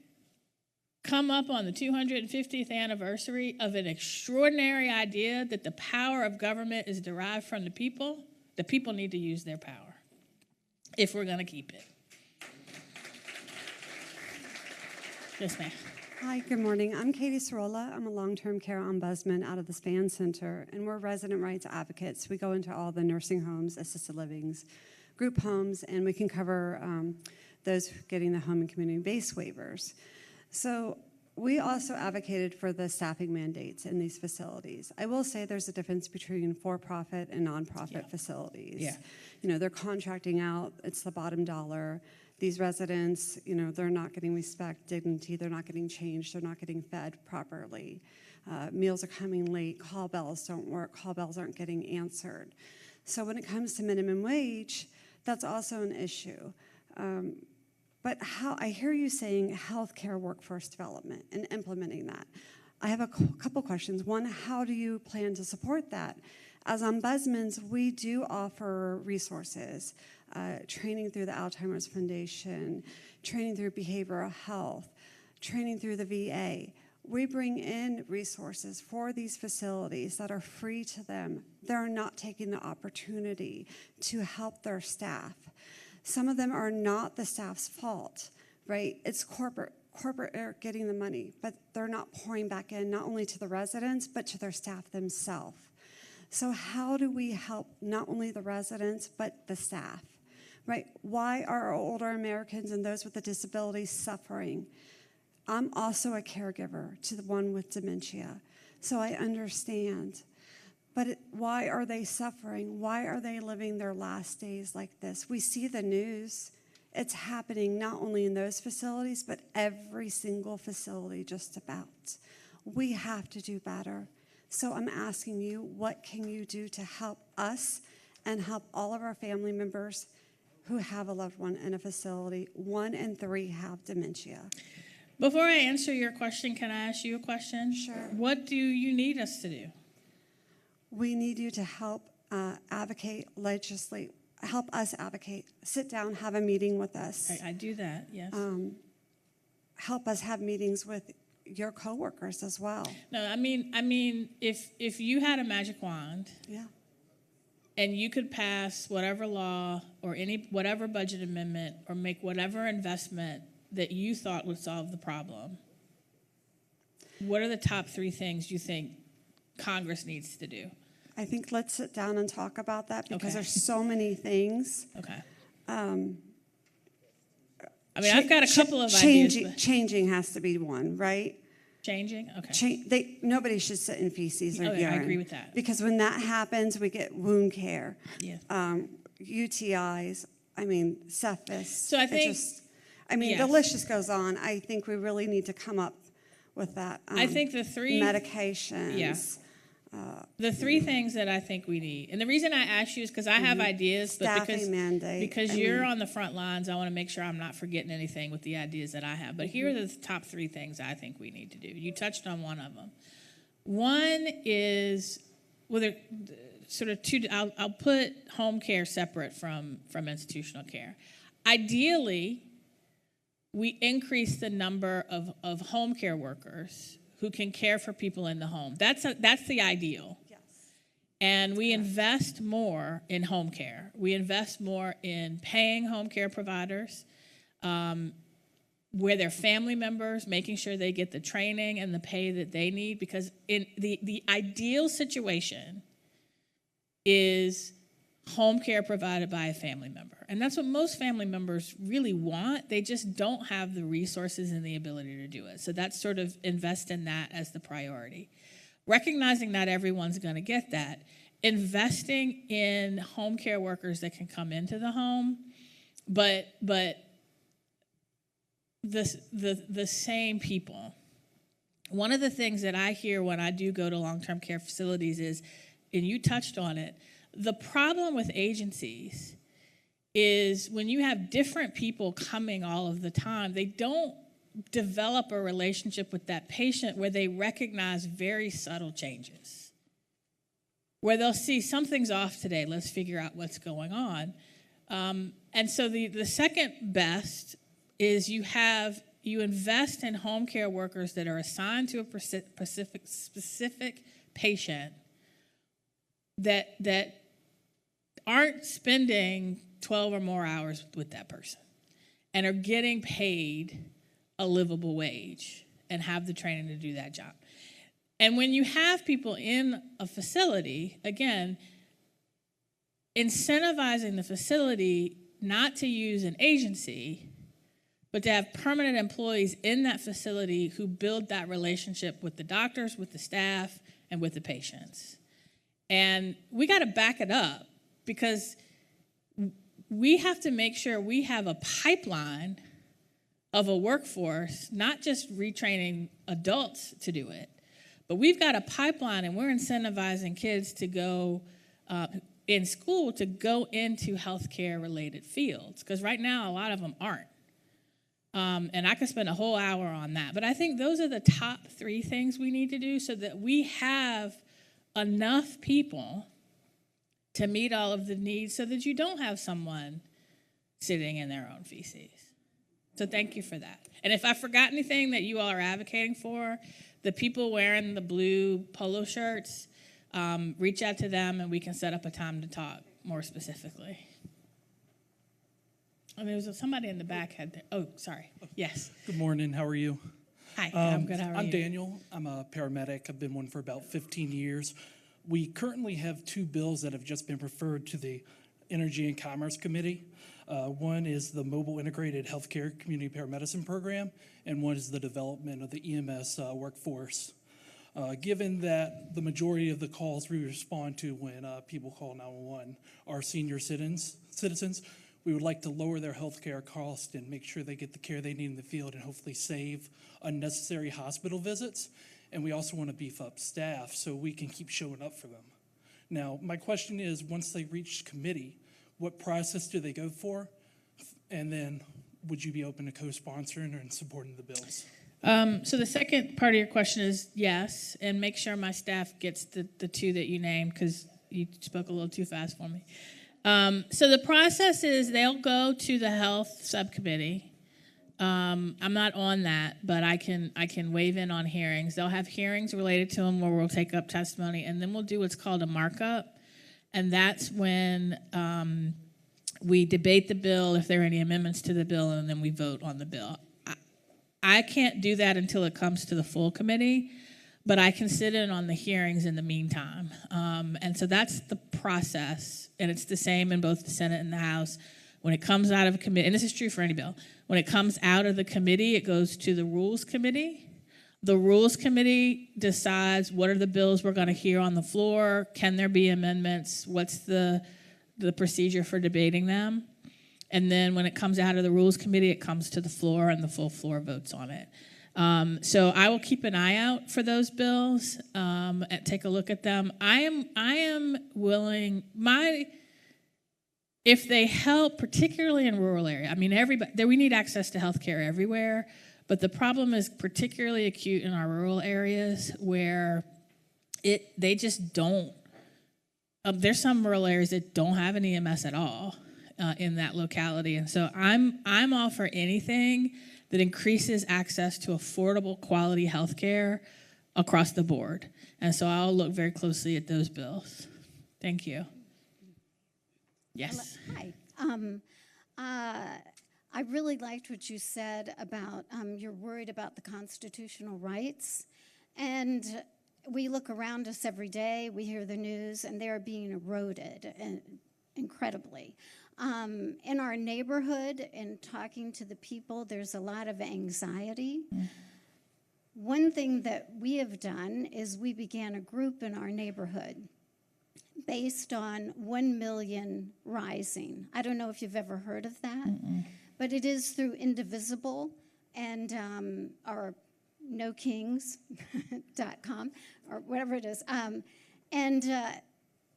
come up on the 250th anniversary of an extraordinary idea that the power of government is derived from the people need to use their power if we're going to keep it. Yes, ma'am. Hi, good morning. I'm Katie Sorolla. I'm a long-term care ombudsman out of the Span Center, and we're resident rights advocates. We go into all the nursing homes, assisted livings, group homes, and we can cover those getting the home and community-based waivers. So we also advocated for the staffing mandates in these facilities. I will say there's a difference between for-profit and nonprofit facilities. Yeah. You know, they're contracting out, it's the bottom dollar. These residents, you know, they're not getting respect, dignity, they're not getting changed, they're not getting fed properly. Meals are coming late, call bells don't work, call bells aren't getting answered. So when it comes to minimum wage, that's also an issue. But how I hear you saying healthcare workforce development and implementing that. I have a couple questions. One, how do you plan to support that? As ombudsmen, we do offer resources, training through the Alzheimer's Foundation, training through behavioral health, training through the VA. We bring in resources for these facilities that are free to them. They're not taking the opportunity to help their staff. Some of them are not the staff's fault, right? It's corporate are getting the money, but they're not pouring back in not only to the residents, but to their staff themselves. So how do we help not only the residents, but the staff, right? Why are our older Americans and those with the disabilities suffering? I'm also a caregiver to the one with dementia, so I understand. But why are they suffering? Why are they living their last days like this? We see the news. It's happening not only in those facilities, but every single facility just about. We have to do better. So I'm asking you, what can you do to help us and help all of our family members who have a loved one in a facility? 1 in 3 have dementia. Before I answer your question, can I ask you a question? Sure. What do you need us to do? We need you to help advocate, legislate, help us advocate. Sit down, have a meeting with us. I do that, yes. Help us have meetings with your coworkers as well. No, I mean, if you had a magic wand Yeah. and you could pass whatever law or whatever budget amendment or make whatever investment that you thought would solve the problem, what are the top 3 things you think Congress needs to do? I think let's sit down and talk about that because Okay. there's so many things. Okay. I mean, I've got a couple of ideas. ideas. Changing has to be one, right? Changing? Okay. Nobody should sit in feces or Okay, I urine. agree with that. Because when that happens, we get wound care, Yes. UTIs, I mean, sepsis. So I think- the yes. list just goes on. I think we really need to come up with that. I think the 3 medications. Yeah. The 3 things that I think we need, and the reason I asked you is because I have ideas, but Staffing mandate. because you're on the front lines, I want to make sure I'm not forgetting anything with the ideas that I have. But here are the top 3 things I think we need to do. You touched on one of them. One is, well, there sort of 2. I'll put home care separate from institutional care. Ideally, we increase the number of home care workers who can care for people in the home. That's the ideal. Yes. And we invest more in home care. We invest more in paying home care providers, where they're family members, making sure they get the training and the pay that they need. Because in the ideal situation is home care provided by a family member. And that's what most family members really want. They just don't have the resources and the ability to do it. So that's sort of invest in that as the priority. Recognizing not everyone's going to get that. Investing in home care workers that can come into the home, but the same people. One of the things that I hear when I do go to long-term care facilities is, and you touched on it, the problem with agencies is when you have different people coming all of the time, they don't develop a relationship with that patient where they recognize very subtle changes. Where they'll see something's off today, let's figure out what's going on. And so the second best is you have you invest in home care workers that are assigned to a specific patient that aren't spending 12 or more hours with that person and are getting paid a livable wage and have the training to do that job. And when you have people in a facility, again, incentivizing the facility not to use an agency, but to have permanent employees in that facility who build that relationship with the doctors, with the staff, and with the patients. And we got to back it up because we have to make sure we have a pipeline of a workforce, not just retraining adults to do it, but we've got a pipeline and we're incentivizing kids to go in school to go into healthcare related fields, because right now a lot of them aren't. And I could spend a whole hour on that. But I think those are the top 3 things we need to do so that we have enough people to meet all of the needs so that you don't have someone sitting in their own feces. So thank you for that. And if I forgot anything that you all are advocating for, the people wearing the blue polo shirts, reach out to them and we can set up a time to talk more specifically. Oh, there was somebody in the back had there. Oh, sorry. Yes. Good morning. How are you? Hi. I'm good. How are you? I'm Daniel. I'm a paramedic. I've been one for about 15 years. We currently have 2 bills that have just been referred to the Energy and Commerce Committee. One is the Mobile Integrated Healthcare Community Paramedicine Program, and one is the development of the EMS workforce. Given that the majority of the calls we respond to when people call 911 are senior citizens, we would like to lower their health care costs and make sure they get the care they need in the field and hopefully save unnecessary hospital visits. And we also want to beef up staff so we can keep showing up for them. Now, my question is, once they reach committee, what process do they go for? And then would you be open to co-sponsoring and supporting the bills? So the second part of your question is yes, and make sure my staff gets the 2 that you named because you spoke a little too fast for me. So the process is they'll go to the health subcommittee. I'm not on that, but I can weigh in on hearings. They'll have hearings related to them where we'll take up testimony, and then we'll do what's called a markup, and that's when we debate the bill, if there are any amendments to the bill, and then we vote on the bill. I can't do that until it comes to the full committee, but I can sit in on the hearings in the meantime. And so that's the process, and it's the same in both the Senate and the House. When it comes out of a committee, and this is true for any bill, when it comes out of the committee, it goes to the Rules Committee. The Rules Committee decides what are the bills we're going to hear on the floor, can there be amendments, what's the procedure for debating them. And then when it comes out of the Rules Committee, it comes to the floor and the full floor votes on it. So I will keep an eye out for those bills and take a look at them. I am willing, if they help, particularly in rural area, I mean, we need access to health care everywhere, but the problem is particularly acute in our rural areas where they just don't. There's some rural areas that don't have an EMS at all in that locality, and so I'm all for anything that increases access to affordable, quality health care across the board. And so I'll look very closely at those bills. Thank you. Yes. Hi. I really liked what you said about you're worried about the constitutional rights. And we look around us every day, we hear the news, and they're being eroded incredibly. In our neighborhood and talking to the people, there's a lot of anxiety. One thing that we have done is we began a group in our neighborhood based on 1 million rising. I don't know if you've ever heard of that, but it is through Indivisible and our nokings.com or whatever it is. It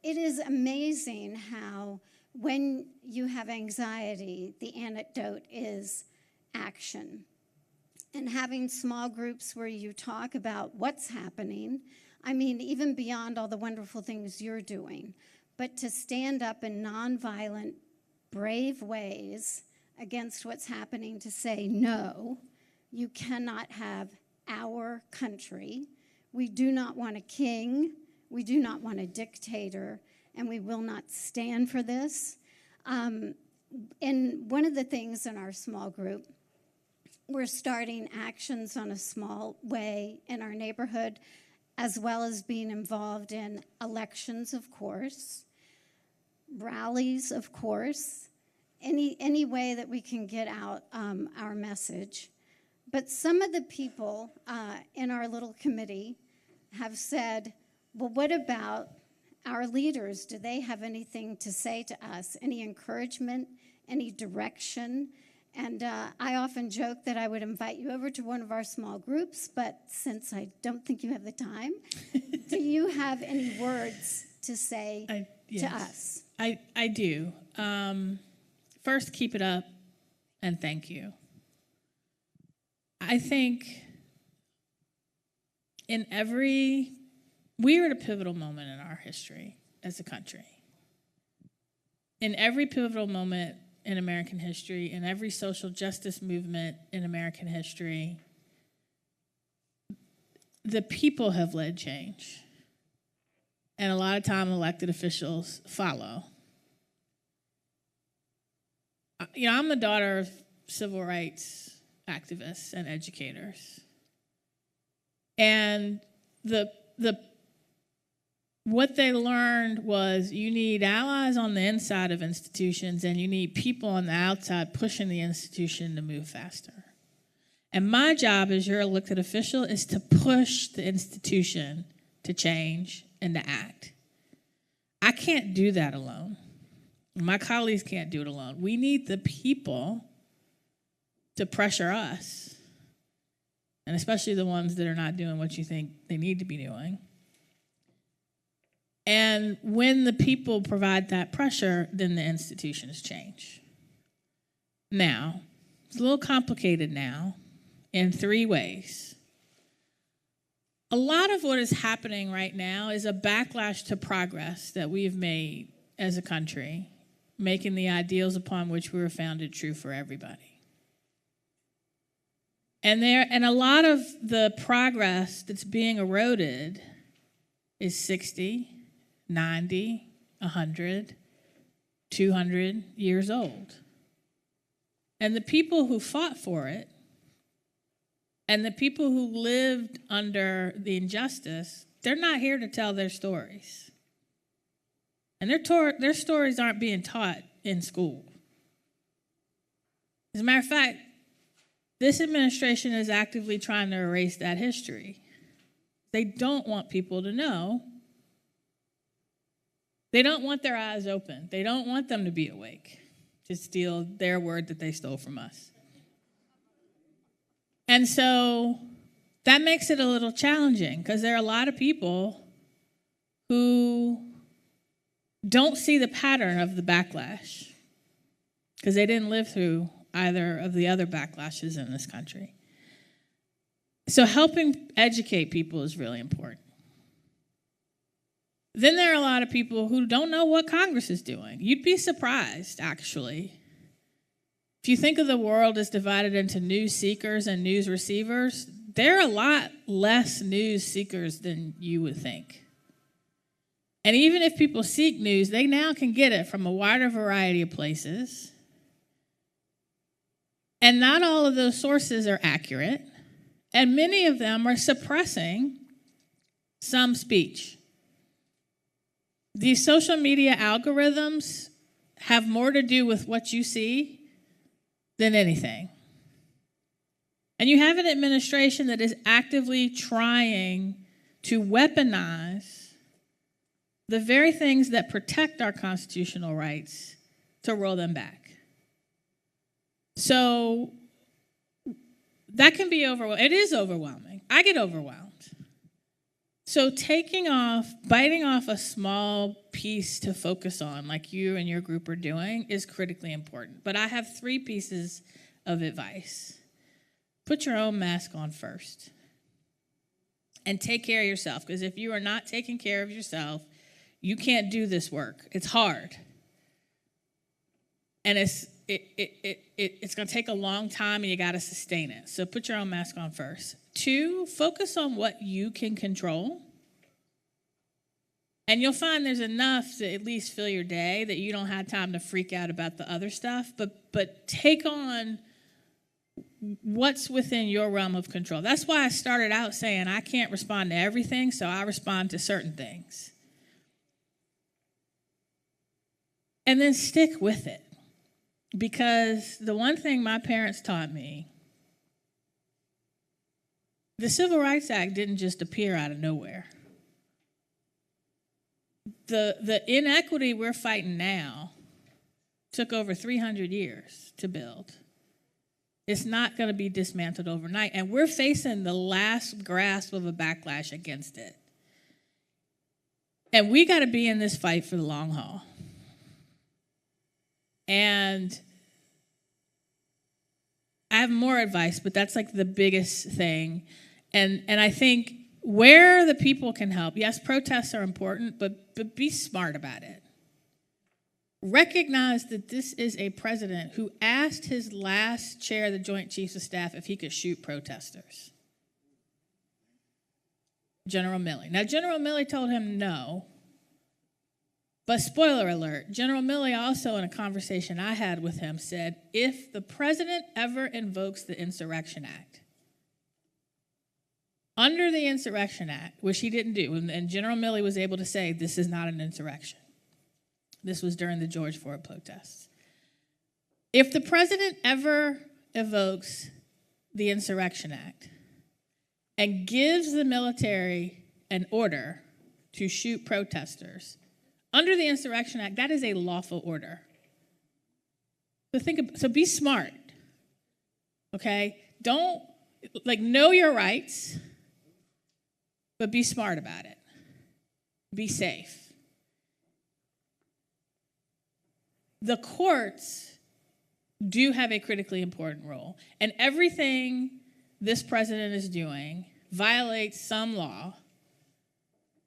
is amazing how when you have anxiety, the antidote is action. And having small groups where you talk about what's happening, I mean, even beyond all the wonderful things you're doing, but to stand up in nonviolent, brave ways against what's happening, to say, no, You cannot have our country. We do not want a king. We do not want a dictator, and we will not stand for this. And one of the things in our small group, we're starting actions on a small way in our neighborhood, as well as being involved in elections, of course, rallies, of course, any way that we can get out our message. But some of the people in our little committee have said, well, what about our leaders? Do they have anything to say to us? Any encouragement, any direction? And I often joke that I would invite you over to one of our small groups, but since I don't think you have the time, do you have any words to say to us? I do. First, keep it up, and thank you. I think we are at a pivotal moment in our history as a country. In every pivotal moment in American history, in every social justice movement in American history, the people have led change. And a lot of time elected officials follow. You know, I'm the daughter of civil rights activists and educators. And what they learned was you need allies on the inside of institutions and you need people on the outside pushing the institution to move faster. And my job as your elected official is to push the institution to change and to act. I can't do that alone. My colleagues can't do it alone. We need the people to pressure us, and especially the ones that are not doing what you think they need to be doing. And when the people provide that pressure, then the institutions change. Now, it's a little complicated now in 3 ways. A lot of what is happening right now is a backlash to progress that we've made as a country, making the ideals upon which we were founded true for everybody. And a lot of the progress that's being eroded is 60, 90, 100, 200 years old. And the people who fought for it and the people who lived under the injustice, they're not here to tell their stories. And their stories aren't being taught in school. As a matter of fact, this administration is actively trying to erase that history. They don't want people to know. They don't want their eyes open. They don't want them to be awake, to steal their word that they stole from us. And so that makes it a little challenging because there are a lot of people who don't see the pattern of the backlash because they didn't live through either of the other backlashes in this country. So helping educate people is really important. Then there are a lot of people who don't know what Congress is doing. You'd be surprised, actually. If you think of the world as divided into news seekers and news receivers, there are a lot less news seekers than you would think. And even if people seek news, they now can get it from a wider variety of places. And not all of those sources are accurate, and many of them are suppressing some speech. These social media algorithms have more to do with what you see than anything. And you have an administration that is actively trying to weaponize the very things that protect our constitutional rights to roll them back. So that can be overwhelming. It is overwhelming. I get overwhelmed. So biting off a small piece to focus on, like you and your group are doing, is critically important. But I have 3 pieces of advice. Put your own mask on first. And take care of yourself, because if you are not taking care of yourself, you can't do this work. It's hard. And it's going to take a long time and you got to sustain it. So put your own mask on first. 2, focus on what you can control. And you'll find there's enough to at least fill your day that you don't have time to freak out about the other stuff. But take on what's within your realm of control. That's why I started out saying I can't respond to everything, so I respond to certain things. And then stick with it. Because the one thing my parents taught me, the Civil Rights Act didn't just appear out of nowhere. The inequity we're fighting now took over 300 years to build. It's not going to be dismantled overnight, and we're facing the last grasp of a backlash against it. And we got to be in this fight for the long haul. And I have more advice, but that's like the biggest thing. And I think where the people can help, yes, protests are important, but be smart about it. Recognize that this is a president who asked his last chair of the Joint Chiefs of Staff if he could shoot protesters. General Milley. Now, General Milley told him no. But spoiler alert, General Milley also in a conversation I had with him said, if the president ever invokes the Insurrection Act, under the Insurrection Act, which he didn't do, and General Milley was able to say this is not an insurrection. This was during the George Floyd protests. If the president ever evokes the Insurrection Act and gives the military an order to shoot protesters, under the Insurrection Act, that is a lawful order. So be smart, okay? Don't, know your rights, but be smart about it. Be safe. The courts do have a critically important role, and everything this president is doing violates some law,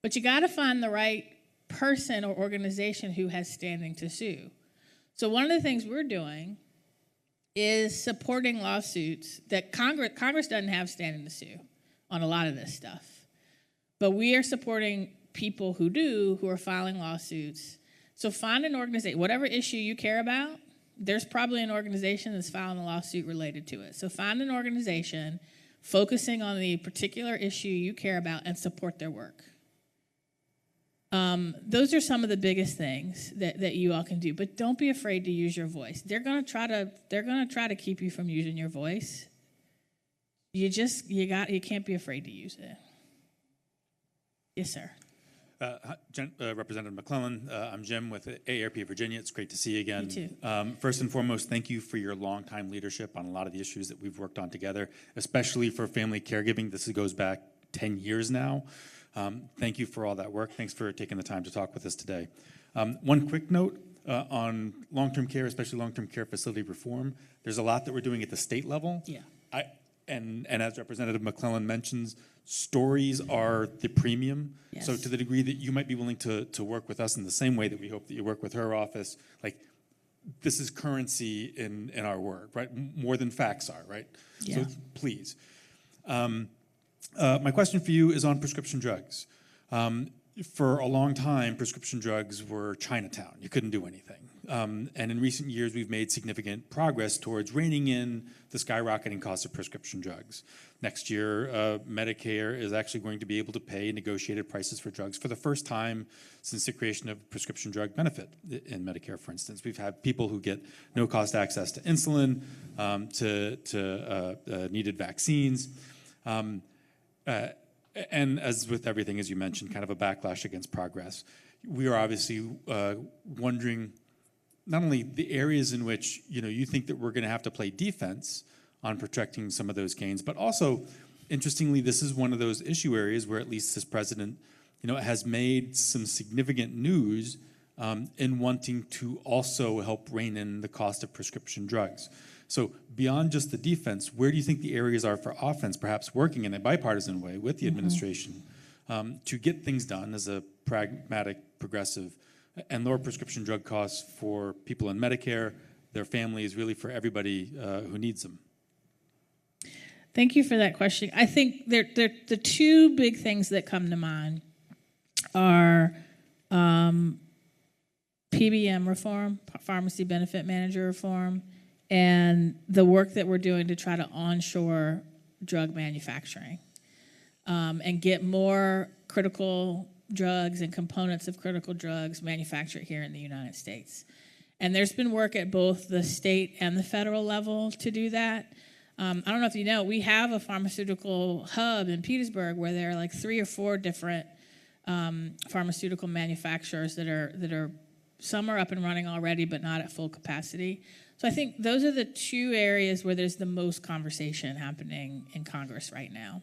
but you got to find the right person or organization who has standing to sue. So one of the things we're doing is supporting lawsuits that Congress doesn't have standing to sue on a lot of this stuff. But we are supporting people who do, who are filing lawsuits. So find an organization, whatever issue you care about, there's probably an organization that's filing a lawsuit related to it. So find an organization focusing on the particular issue you care about and support their work. Those are some of the biggest things that you all can do, but don't be afraid to use your voice. They're gonna try to keep you from using your voice. You can't be afraid to use it. Yes, sir. Representative McClellan, I'm Jim with AARP Virginia. It's great to see you again. You too. First and foremost, thank you for your longtime leadership on a lot of the issues that we've worked on together, especially for family caregiving. This goes back 10 years now. Thank you for all that work. Thanks for taking the time to talk with us today. One quick note on long-term care, especially long-term care facility reform. There's a lot that we're doing at the state level. Yeah. And as Representative McClellan mentions, stories are the premium. Yes. So to the degree that you might be willing to work with us in the same way that we hope that you work with her office, this is currency in our work, right? More than facts are, right? Yeah. So please. My question for you is on prescription drugs. For a long time, prescription drugs were Chinatown. You couldn't do anything. And in recent years, we've made significant progress towards reining in the skyrocketing cost of prescription drugs. Next year, Medicare is actually going to be able to pay negotiated prices for drugs for the first time since the creation of prescription drug benefit in Medicare, for instance. We've had people who get no-cost access to insulin, to needed vaccines. And as with everything, as you mentioned, kind of a backlash against progress. We are obviously wondering not only the areas in which you think that we're going to have to play defense on protecting some of those gains, but also, interestingly, this is one of those issue areas where at least this president, has made some significant news in wanting to also help rein in the cost of prescription drugs. So beyond just the defense, where do you think the areas are for offense, perhaps working in a bipartisan way with the administration to get things done as a pragmatic, progressive, and lower prescription drug costs for people in Medicare their families, really for everybody who needs them? Thank you for that question. I think the two big things that come to mind are PBM reform, pharmacy benefit manager reform, and the work that we're doing to try to onshore drug manufacturing and get more critical drugs and components of critical drugs manufactured here in the United States. And there's been work at both the state and the federal level to do that. I don't know if you know, we have a pharmaceutical hub in Petersburg where there are like 3 or 4 different pharmaceutical manufacturers that are some are up and running already, but not at full capacity. So I think those are the 2 areas where there's the most conversation happening in Congress right now.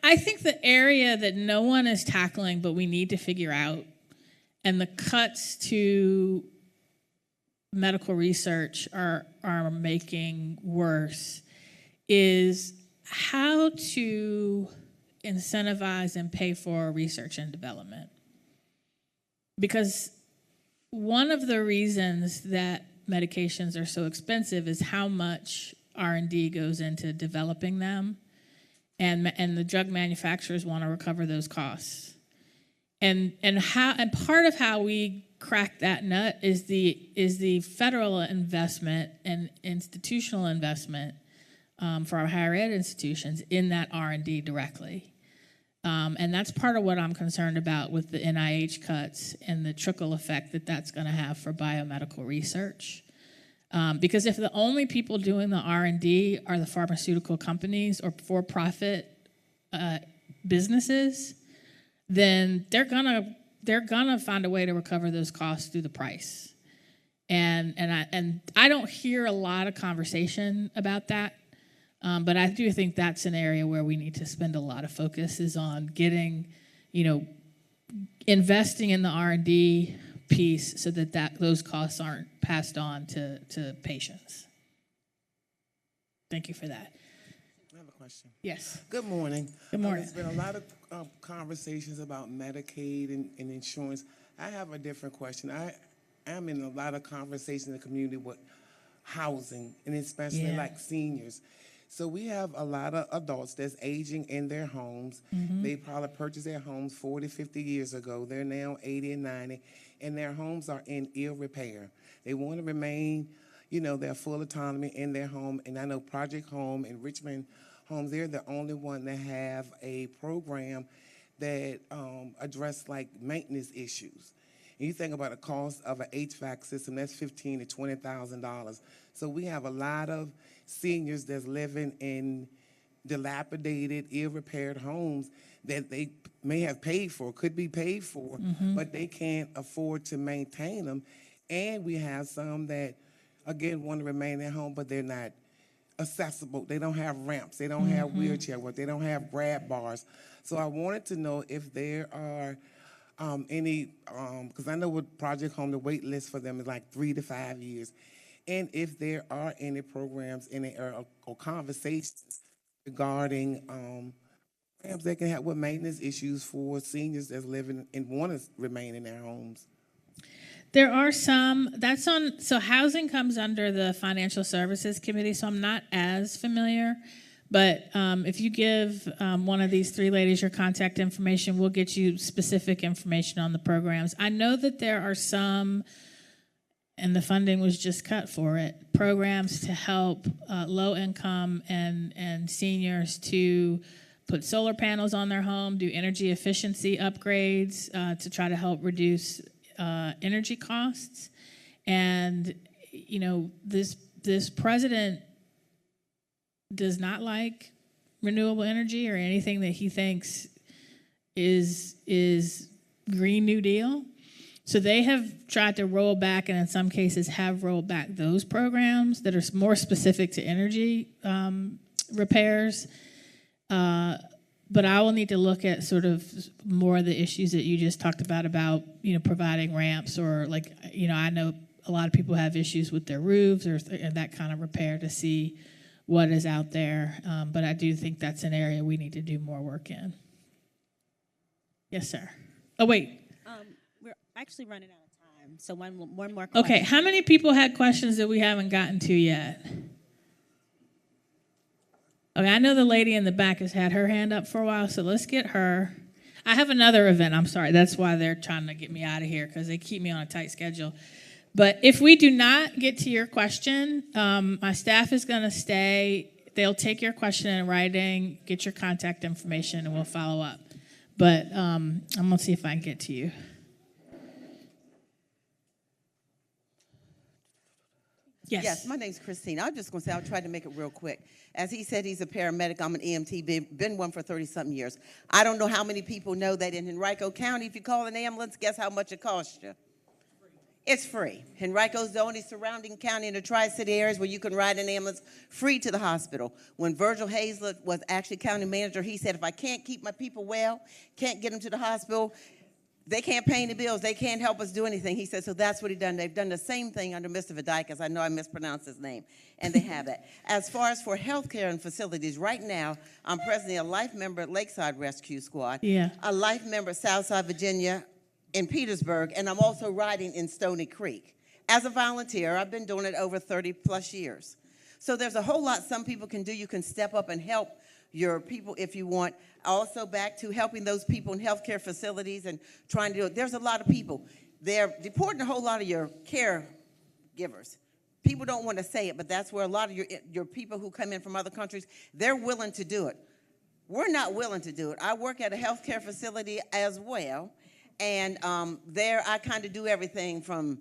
I think the area that no one is tackling, but we need to figure out, and the cuts to medical research are making worse, is how to incentivize and pay for research and development. Because one of the reasons that medications are so expensive is how much R&D goes into developing them, and the drug manufacturers want to recover those costs. And part of how we crack that nut is the federal investment and institutional investment for our higher ed institutions in that R&D directly. And that's part of what I'm concerned about with the NIH cuts and the trickle effect that that's going to have for biomedical research. Because if the only people doing the R&D are the pharmaceutical companies or for-profit businesses, then they're gonna find a way to recover those costs through the price. And I don't hear a lot of conversation about that. But I do think that's an area where we need to spend a lot of focus is on getting, investing in the R&D piece so that those costs aren't passed on to patients. Thank you for that. I have a question. Yes. Good morning. Good morning. There's been a lot of conversations about Medicaid and insurance. I have a different question. I am in a lot of conversations in the community with housing, and especially like seniors. So we have a lot of adults that's aging in their homes. Mm-hmm. They probably purchased their homes 40, 50 years ago. They're now 80 and 90, and their homes are in ill repair. They want to remain, their full autonomy in their home. And I know Project Home and Richmond Homes, they're the only one that have a program that address like maintenance issues. And you think about the cost of an HVAC system, that's $15,000 to $20,000. So we have a lot of seniors that's living in dilapidated, ill-repaired homes that they may have paid for, could be paid for, but they can't afford to maintain them. And we have some that, again, want to remain at home, but they're not accessible. They don't have ramps. They don't have wheelchair work. They don't have grab bars. So I wanted to know if there are any, because I know with Project Home, the wait list for them is like 3 to 5 years. And if there are any programs or conversations regarding programs that can help with maintenance issues for seniors that's living and want to remain in their homes. There are some, so housing comes under the Financial Services Committee, so I'm not as familiar. But if you give one of these 3 ladies your contact information, we'll get you specific information on the programs. I know that there are some, and the funding was just cut for it, programs to help low-income and seniors to put solar panels on their home, do energy efficiency upgrades to try to help reduce energy costs. And, this president does not like renewable energy or anything that he thinks is Green New Deal. So they have tried to roll back, and in some cases have rolled back those programs that are more specific to energy repairs. But I will need to look at sort of more of the issues that you just talked about, providing ramps or I know a lot of people have issues with their roofs or that kind of repair to see what is out there. But I do think that's an area we need to do more work in. Yes, sir. Oh, wait. We're actually running out of time. time. So one more question. Okay, how many people had questions that we haven't gotten to yet? Okay, I know the lady in the back has had her hand up for a while, so let's get her. I have another event. I'm sorry. That's why they're trying to get me out of here, because they keep me on a tight schedule. But if we do not get to your question, my staff is going to stay. They'll take your question in writing, get your contact information, and we'll follow up. But I'm going to see if I can get to you. Yes, my name's Christine. I'm just going to say, I'll try to make it real quick. As he said, he's a paramedic. I'm an EMT, been one for 30-something years. I don't know how many people know that in Henrico County, if you call an ambulance, guess how much it costs you? It's free. Henrico's the only surrounding county in the Tri-City areas where you can ride an ambulance free to the hospital. When Virgil Hazlett was actually county manager, he said, if I can't keep my people well, can't get them to the hospital, they can't pay any bills. They can't help us do anything. He said, so that's what he done. They've done the same thing under Mr. Vidikas. I know I mispronounced his name, and they have that. As far as for healthcare and facilities, right now, I'm presently a life member at Lakeside Rescue Squad, a life member at Southside Virginia in Petersburg, and I'm also riding in Stony Creek. As a volunteer, I've been doing it over 30-plus years. So there's a whole lot some people can do. You can step up and help your people if you want. Also back to helping those people in healthcare facilities and trying to do it. There's a lot of people. They're deporting a whole lot of your caregivers. People don't want to say it, but that's where a lot of your people who come in from other countries, they're willing to do it. We're not willing to do it. I work at a healthcare facility as well, and there I kind of do everything from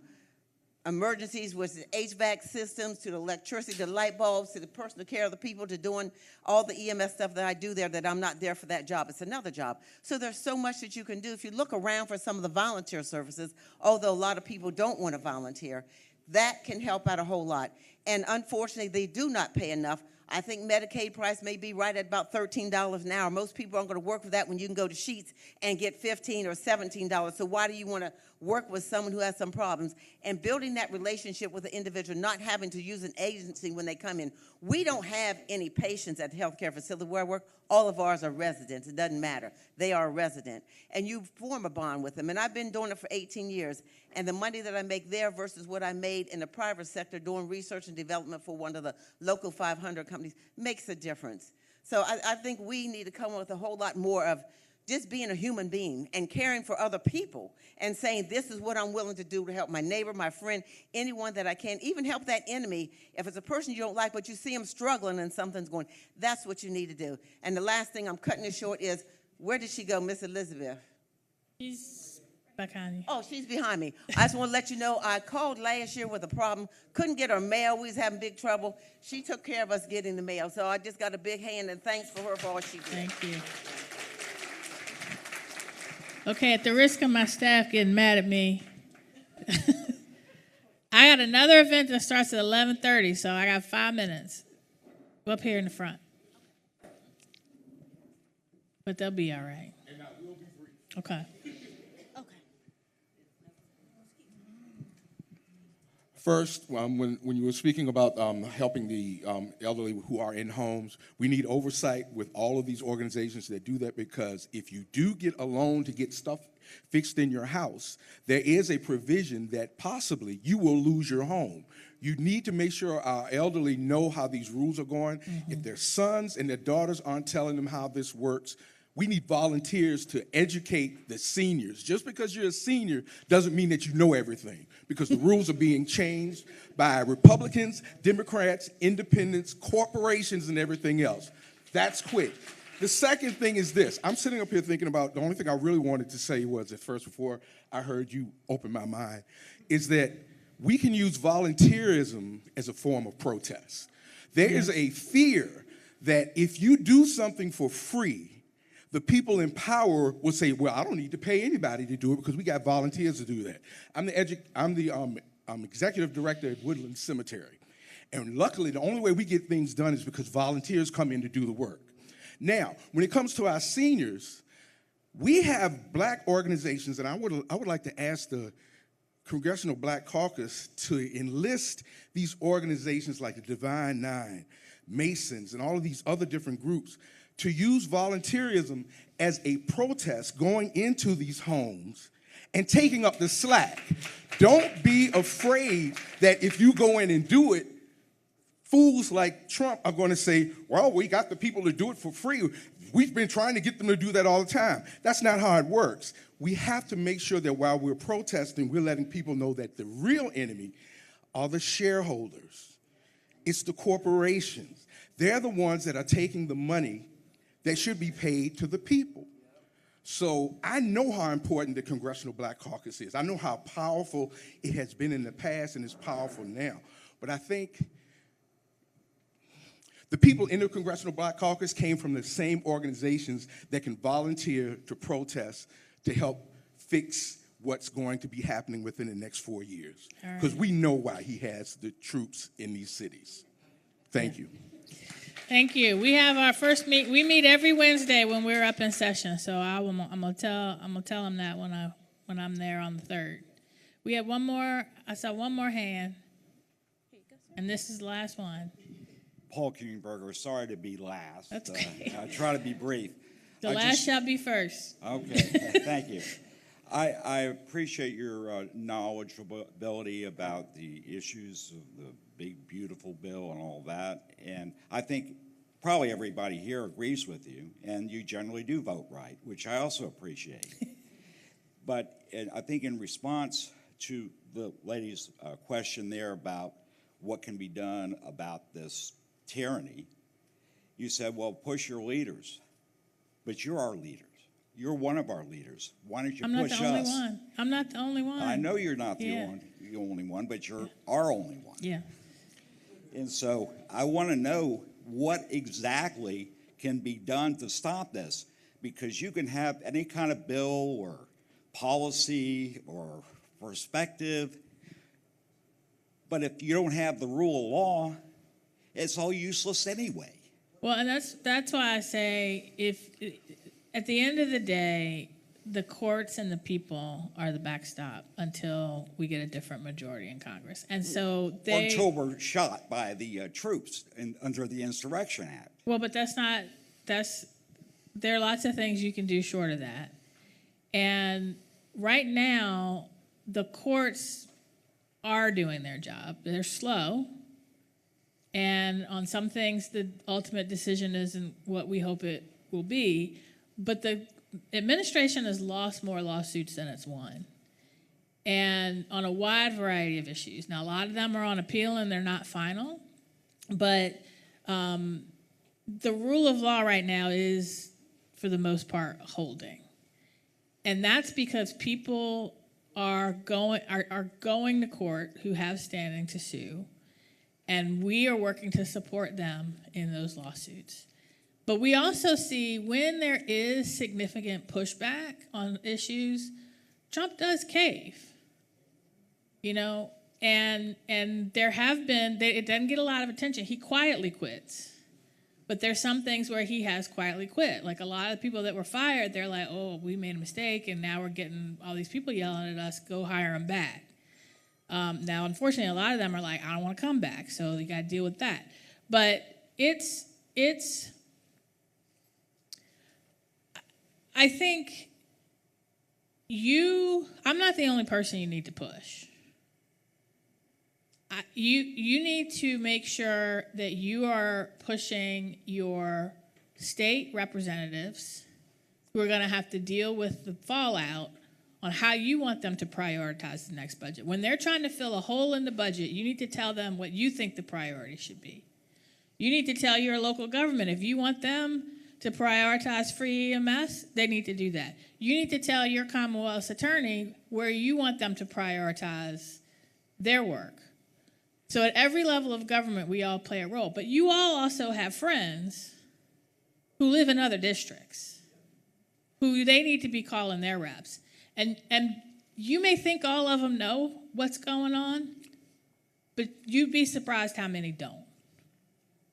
emergencies with the HVAC systems to the electricity, to light bulbs, to the personal care of the people, to doing all the EMS stuff that I do there that I'm not there for that job. It's another job. So there's so much that you can do. If you look around for some of the volunteer services, although a lot of people don't want to volunteer, that can help out a whole lot. And unfortunately, they do not pay enough. I think Medicaid price may be right at about $13 an hour. Most people aren't going to work for that when you can go to Sheets and get $15 or $17. So why do you want to work with someone who has some problems? And building that relationship with the individual, not having to use an agency when they come in. We don't have any patients at the healthcare facility where I work. All of ours are residents. It doesn't matter. They are a resident. And you form a bond with them. And I've been doing it for 18 years. And the money that I make there versus what I made in the private sector doing research and development for one of the local 500 companies makes a difference. So I think we need to come up with a whole lot more of just being a human being and caring for other people and saying, this is what I'm willing to do to help my neighbor, my friend, anyone that I can, even help that enemy. If it's a person you don't like, but you see them struggling and something's going, that's what you need to do. And the last thing, I'm cutting it short, is where did she go, Miss Elizabeth? She's behind you. Oh, she's behind me. I just want to let you know, I called last year with a problem, couldn't get her mail, we was having big trouble. She took care of us getting the mail, so I just got a big hand, and thanks for her for all she did. Thank you. Okay, at the risk of my staff getting mad at me, I got another event that starts at 11:30, so I got 5 minutes. Go up here in the front. But they'll be all right. And I will be brief. Okay. First, when you were speaking about helping the elderly who are in homes, we need oversight with all of these organizations that do that, because if you do get a loan to get stuff fixed in your house, there is a provision that possibly you will lose your home. You need to make sure our elderly know how these rules are going. Mm-hmm. If their sons and their daughters aren't telling them how this works, we need volunteers to educate the seniors. Just because you're a senior doesn't mean that you know everything, because the rules are being changed by Republicans, Democrats, independents, corporations, and everything else. That's quick. The second thing is this. I'm sitting up here thinking about, the only thing I really wanted to say was at first, before I heard you open my mind, is that we can use volunteerism as a form of protest. There is a fear that if you do something for free, the people in power will say, well, I don't need to pay anybody to do it because we got volunteers to do that. I'm the executive director at Woodland Cemetery. And luckily, the only way we get things done is because volunteers come in to do the work. Now, when it comes to our seniors, we have black organizations, and I would like to ask the Congressional Black Caucus to enlist these organizations like the Divine Nine, Masons, and all of these other different groups to use volunteerism as a protest going into these homes and taking up the slack. Don't be afraid that if you go in and do it, fools like Trump are going to say, well, we got the people to do it for free. We've been trying to get them to do that all the time. That's not how it works. We have to make sure that while we're protesting, we're letting people know that the real enemy are the shareholders. It's the corporations. They're the ones that are taking the money that should be paid to the people. So I know how important the Congressional Black Caucus is. I know how powerful it has been in the past and is powerful now. But I think the people in the Congressional Black Caucus came from the same organizations that can volunteer to protest to help fix what's going to be happening within the next 4 years. Because we know why he has the troops in these cities. Thank you. Thank you. We have our first meet. We meet every Wednesday when we're up in session. So I'm gonna tell them that when I'm there on the 3rd. We have one more. I saw one more hand, and this is the last one. Paul Kuenberger, sorry to be last. That's okay. I try to be brief. The last shall be first. Okay, thank you. I appreciate your knowledgeability about the issues of the big, beautiful bill and all that. And I think probably everybody here agrees with you, and you generally do vote right, which I also appreciate. But I think in response to the lady's question there about what can be done about this tyranny, you said, well, push your leaders. But you're our leaders. You're one of our leaders. Why don't you push us? I'm not the only one. I'm not the only one. I know you're not the only one, but you're our only one. Yeah. And so I want to know what exactly can be done to stop this, because you can have any kind of bill or policy or perspective, but if you don't have the rule of law, it's all useless anyway. Well, and that's why I say if at the end of the day, the courts and the people are the backstop until we get a different majority in Congress. And so until we're shot by the troops under the Insurrection Act. Well, but there are lots of things you can do short of that. And right now, the courts are doing their job. They're slow. And on some things, the ultimate decision isn't what we hope it will be. But the administration has lost more lawsuits than it's won, and on a wide variety of issues. Now, a lot of them are on appeal and they're not final, but the rule of law right now is, for the most part, holding. And that's because people are going to court who have standing to sue, and we are working to support them in those lawsuits. But we also see when there is significant pushback on issues, Trump does cave, and there have been, it doesn't get a lot of attention. He quietly quits, but there's some things where he has quietly quit. Like a lot of the people that were fired, they're like, oh, we made a mistake, and now we're getting all these people yelling at us, go hire them back. Now, unfortunately, a lot of them are like, I don't want to come back, so you got to deal with that. But I think I'm not the only person you need to push. You need to make sure that you are pushing your state representatives who are going to have to deal with the fallout on how you want them to prioritize the next budget. When they're trying to fill a hole in the budget, you need to tell them what you think the priority should be. You need to tell your local government, if you want them to prioritize free EMS, they need to do that. You need to tell your Commonwealth's attorney where you want them to prioritize their work. So at every level of government, we all play a role. But you all also have friends who live in other districts, who they need to be calling their reps. And you may think all of them know what's going on, but you'd be surprised how many don't.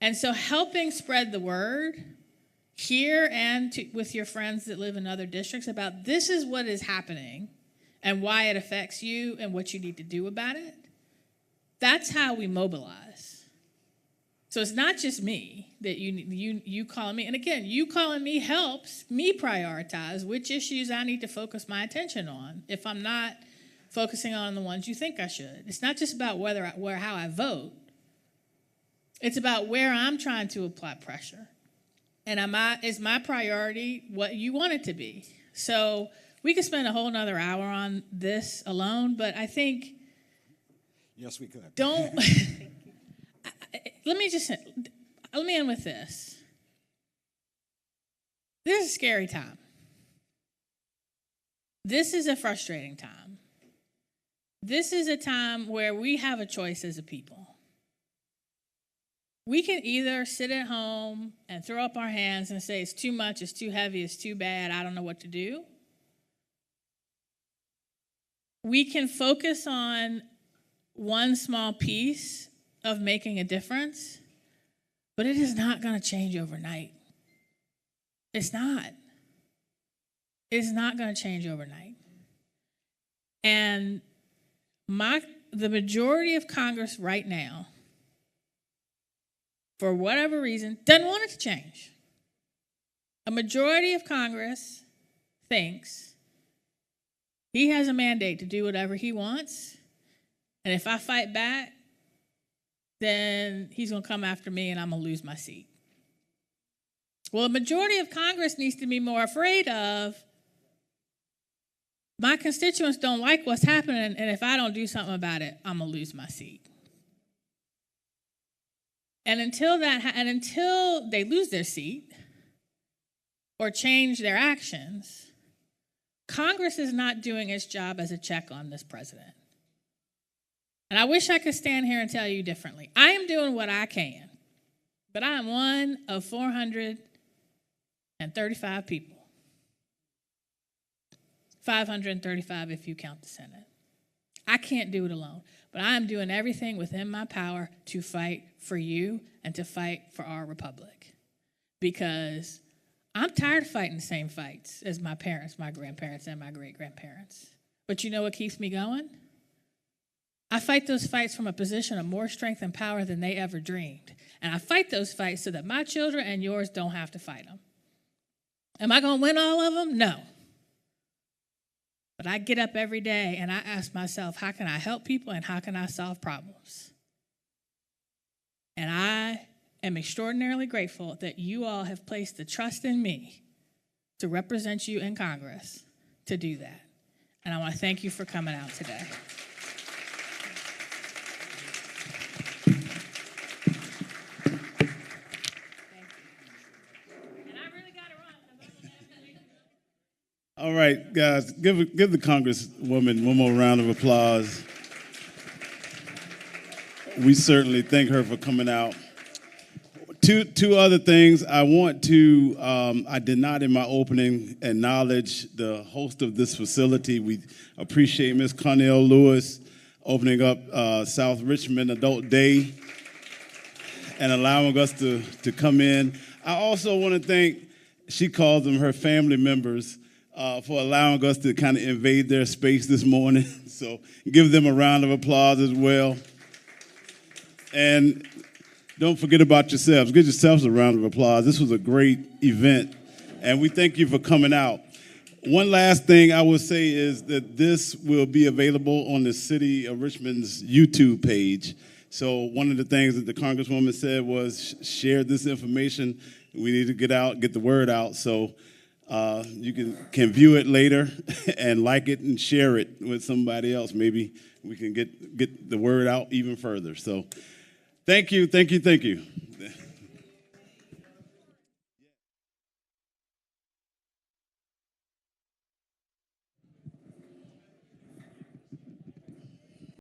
And so helping spread the word here and with your friends that live in other districts about this is what is happening and why it affects you and what you need to do about it, that's how we mobilize. So it's not just me that you calling me. And again, you calling me helps me prioritize which issues I need to focus my attention on if I'm not focusing on the ones you think I should. It's not just about how I vote. It's about where I'm trying to apply pressure. And is my priority what you want it to be? So we could spend a whole nother hour on this alone, but I think... Yes, we could. Don't... Let me end with this. This is a scary time. This is a frustrating time. This is a time where we have a choice as a people. We can either sit at home and throw up our hands and say it's too much, it's too heavy, it's too bad, I don't know what to do. We can focus on one small piece of making a difference, but it is not going to change overnight. It's not. It's not going to change overnight. And the majority of Congress right now, for whatever reason, doesn't want it to change. A majority of Congress thinks he has a mandate to do whatever he wants, and if I fight back, then he's going to come after me and I'm going to lose my seat. Well, a majority of Congress needs to be more afraid of my constituents don't like what's happening, and if I don't do something about it, I'm going to lose my seat. And until they lose their seat or change their actions, Congress is not doing its job as a check on this president. And I wish I could stand here and tell you differently. I am what I can, but I am one of 435 people. 535 if you count the Senate. I can't do it alone, but I am doing everything within my power to fight for you and to fight for our republic. Because I'm tired of fighting the same fights as my parents, my grandparents, and my great-grandparents. But you know what keeps me going? I fight those fights from a position of more strength and power than they ever dreamed. And I fight those fights so that my children and yours don't have to fight them. Am I going to win all of them? No. But I get up every day and I ask myself, how can I help people and how can I solve problems? And I am extraordinarily grateful that you all have placed the trust in me to represent you in Congress to do that. And I want to thank you for coming out today. All right, guys, give the Congresswoman one more round of applause. We certainly thank her for coming out. Two other things. I want to, I did not in my opening acknowledge the host of this facility. We appreciate Ms. Cornell Lewis opening up South Richmond Adult Day and allowing us to come in. I also want to thank, she calls them her family members, for allowing us to kind of invade their space this morning. So give them a round of applause as well. And don't forget about yourselves. Give yourselves a round of applause. This was a great event, and we thank you for coming out. One last thing I will say is that this will be available on the City of Richmond's YouTube page. So one of the things that the Congresswoman said was share this information. We need to get the word out. So you can view it later and like it and share it with somebody else. Maybe we can get the word out even further. So thank you, thank you, thank you.